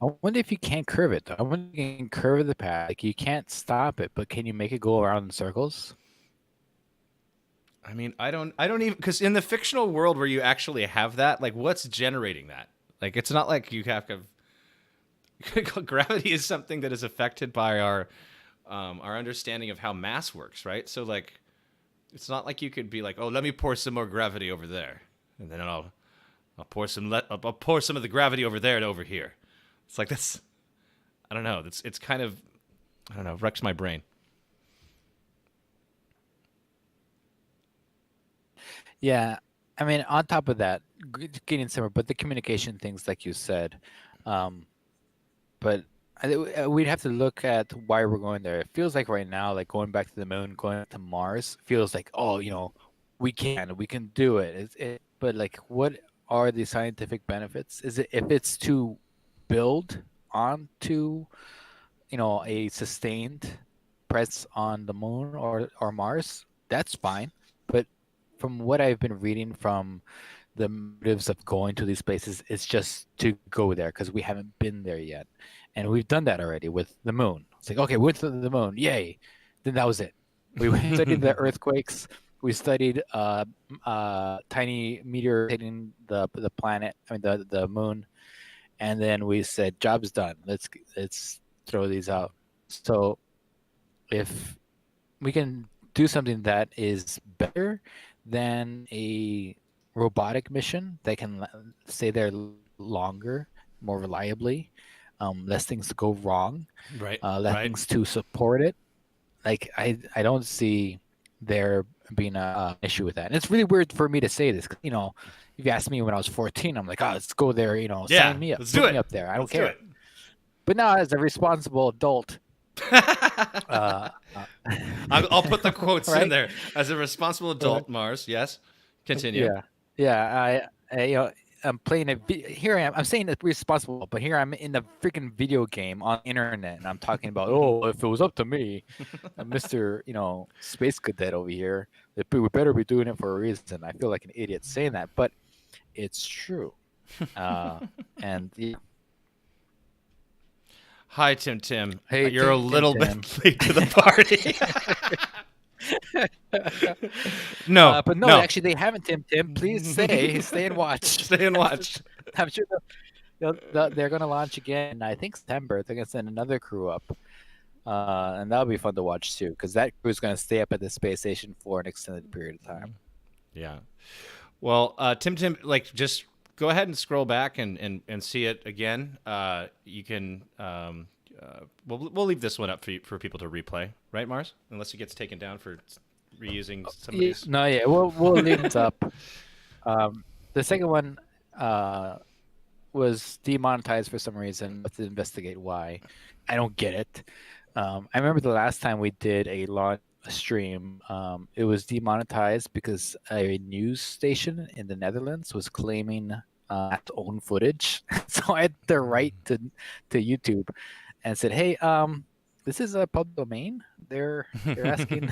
Speaker 3: I wonder if you can curve it though. I wonder if you can curve the path. Like you can't stop it, but can you make it go around in circles?
Speaker 2: I mean, I don't even, because in the fictional world where you actually have that, like, what's generating that? Like, it's not like you have gravity is something that is affected by our understanding of how mass works, right? So like, it's not like you could be like, oh, let me pour some more gravity over there, and then I'll pour some of the gravity over there to over here. It's like that's, I don't know. It's kind of, I don't know, wrecks my brain.
Speaker 3: Yeah, I mean, on top of that, getting somewhere, but the communication things, like you said, but we'd have to look at why we're going there. It feels like right now, like going back to the moon, going to Mars, feels like, oh, we can do it. But like, what are the scientific benefits? Is it if it's to build onto, a sustained presence on the moon or Mars? That's fine, but from what I've been reading from the motives of going to these places, it's just to go there because we haven't been there yet. And we've done that already with the moon. It's like, okay, we went to the moon. Yay. Then that was it. We studied the earthquakes. We studied tiny meteor hitting the planet, I mean, the moon. And then we said, job's done. Let's throw these out. So if we can do something that is better than a robotic mission that can stay there longer, more reliably, less things to go wrong,
Speaker 2: right?
Speaker 3: Less things to support it. Like I don't see there being a issue with that. And it's really weird for me to say this. If you asked me when I was 14, I'm like, oh, let's go there. Sign me up.
Speaker 2: Let's
Speaker 3: Put
Speaker 2: do it.
Speaker 3: me up there. I don't
Speaker 2: Let's
Speaker 3: care.
Speaker 2: Do it.
Speaker 3: But now, as a responsible adult,
Speaker 2: I'll put the quotes
Speaker 3: right?
Speaker 2: in there. As a responsible adult, Mars. Yes. Continue.
Speaker 3: Yeah. I'm playing here I am. I'm saying it's responsible, but here I'm in the freaking video game on the internet, and I'm talking about, oh, if it was up to me, Mr. Space Cadet over here, we better be doing it for a reason. I feel like an idiot saying that, but it's true. And yeah.
Speaker 2: Hi, Tim.
Speaker 3: Hey,
Speaker 2: you're a little
Speaker 3: Tim.
Speaker 2: bit late to the party. No,
Speaker 3: but no, actually, they haven't. Tim, please stay and watch.
Speaker 2: Stay and watch.
Speaker 3: I'm sure they're going to launch again. I think September. They're going to send another crew up, and that'll be fun to watch too, because that crew is going to stay up at the space station for an extended period of time.
Speaker 2: Yeah. Well, Tim, like just go ahead and scroll back and see it again. You can. We'll leave this one up for people to replay, right, Mars? Unless it gets taken down for reusing some of these.
Speaker 3: No, yeah, we'll leave it up. The second one was demonetized for some reason. Let's investigate why. I don't get it. I remember the last time we did a launch stream, it was demonetized because a news station in the Netherlands was claiming its own footage. So I had the right to YouTube and said, "Hey, this is a public domain. They're asking,"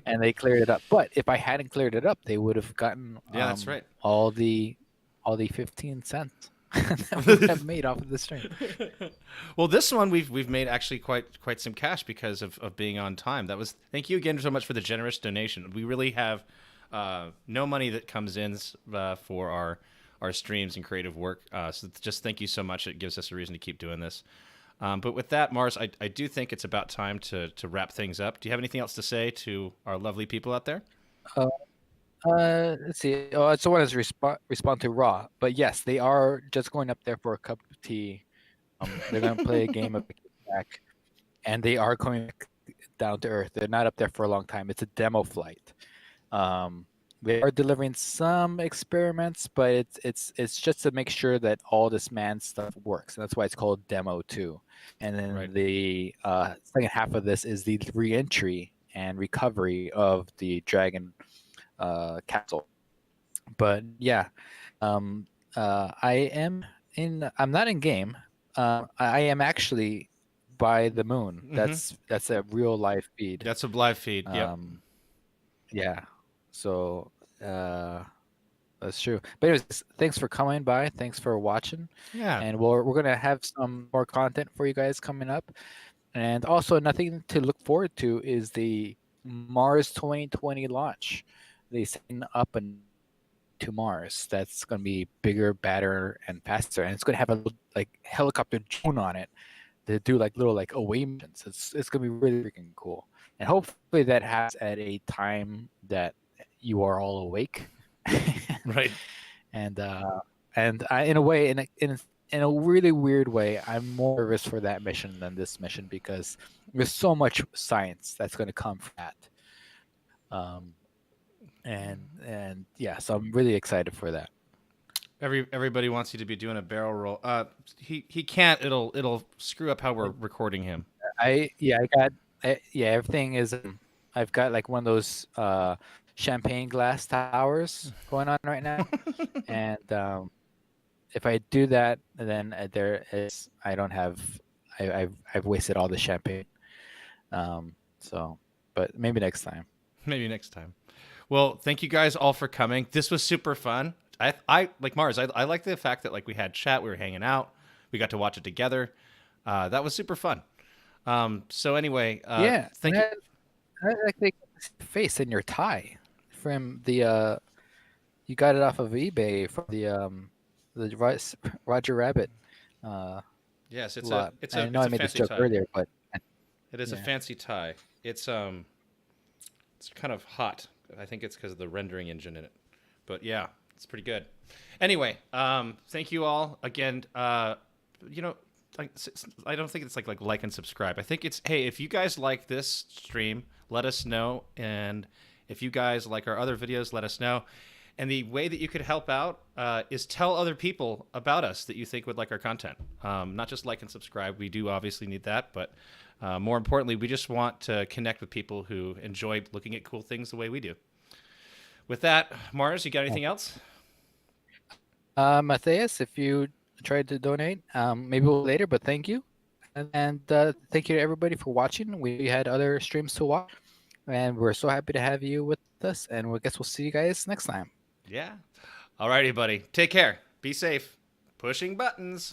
Speaker 3: and they cleared it up. But if I hadn't cleared it up, they would have gotten
Speaker 2: Yeah, that's right.
Speaker 3: all the 15 cents that we would have made off of the stream.
Speaker 2: Well, this one we've made actually quite some cash because of being on time. Thank you again so much for the generous donation. We really have no money that comes in for our streams and creative work. So just thank you so much. It gives us a reason to keep doing this. But with that, Mars, I do think it's about time to wrap things up. Do you have anything else to say to our lovely people out there?
Speaker 3: Let's see. Oh, I just want to respond to Raw, but yes, they are just going up there for a cup of tea. They're gonna play a game of back, and they are coming back down to Earth. They're not up there for a long time. It's a demo flight. They are delivering some experiments, but it's just to make sure that all this manned stuff works, and that's why it's called Demo 2. And then the second half of this is the re-entry and recovery of the Dragon capsule. But yeah, I am in. I'm not in game. I am actually by the moon. That's a real live feed.
Speaker 2: That's a live feed. Yep.
Speaker 3: Yeah. So that's true. But anyways, thanks for coming by. Thanks for watching.
Speaker 2: Yeah.
Speaker 3: And we're gonna have some more content for you guys coming up. And also, nothing to look forward to is the Mars 2020 launch. They send up and to Mars. That's going to be bigger, badder, and faster, and it's going to have a like helicopter drone on it to do like little like away missions. It's going to be really freaking cool, and hopefully that happens at a time that you are all awake.
Speaker 2: Right.
Speaker 3: And I, in a way, in a really weird way, I'm more nervous for that mission than this mission because there's so much science that's going to come from that. And yeah, so I'm really excited for that.
Speaker 2: Everybody wants you to be doing a barrel roll. He can't. It'll screw up how we're recording him.
Speaker 3: Everything is. I've got like one of those champagne glass towers going on right now, and if I do that, then I don't have. I've wasted all the champagne. But maybe next time.
Speaker 2: Maybe next time. Well, thank you guys all for coming. This was super fun. I like Mars. I like the fact that like we had chat, we were hanging out, we got to watch it together. That was super fun. So anyway, thank you.
Speaker 3: I like the face in your tie from the you got it off of eBay from the Roger Rabbit.
Speaker 2: Yes, it's
Speaker 3: lot.
Speaker 2: I
Speaker 3: know I made this joke earlier, but
Speaker 2: it is a fancy tie. It's kind of hot. I think it's because of the rendering engine in it. But yeah, it's pretty good. Anyway, thank you all again. I don't think it's like and subscribe. I think it's, hey, if you guys like this stream, let us know. And if you guys like our other videos, let us know. And the way that you could help out is tell other people about us that you think would like our content. Not just like and subscribe. We do obviously need that, but more importantly, we just want to connect with people who enjoy looking at cool things the way we do. With that, Mars, you got anything else?
Speaker 3: Matthias, if you tried to donate, maybe we'll later, but thank you. And thank you to everybody for watching. We had other streams to watch, and we're so happy to have you with us. And I guess we'll see you guys next time.
Speaker 2: Yeah. All righty, buddy. Take care. Be safe. Pushing buttons.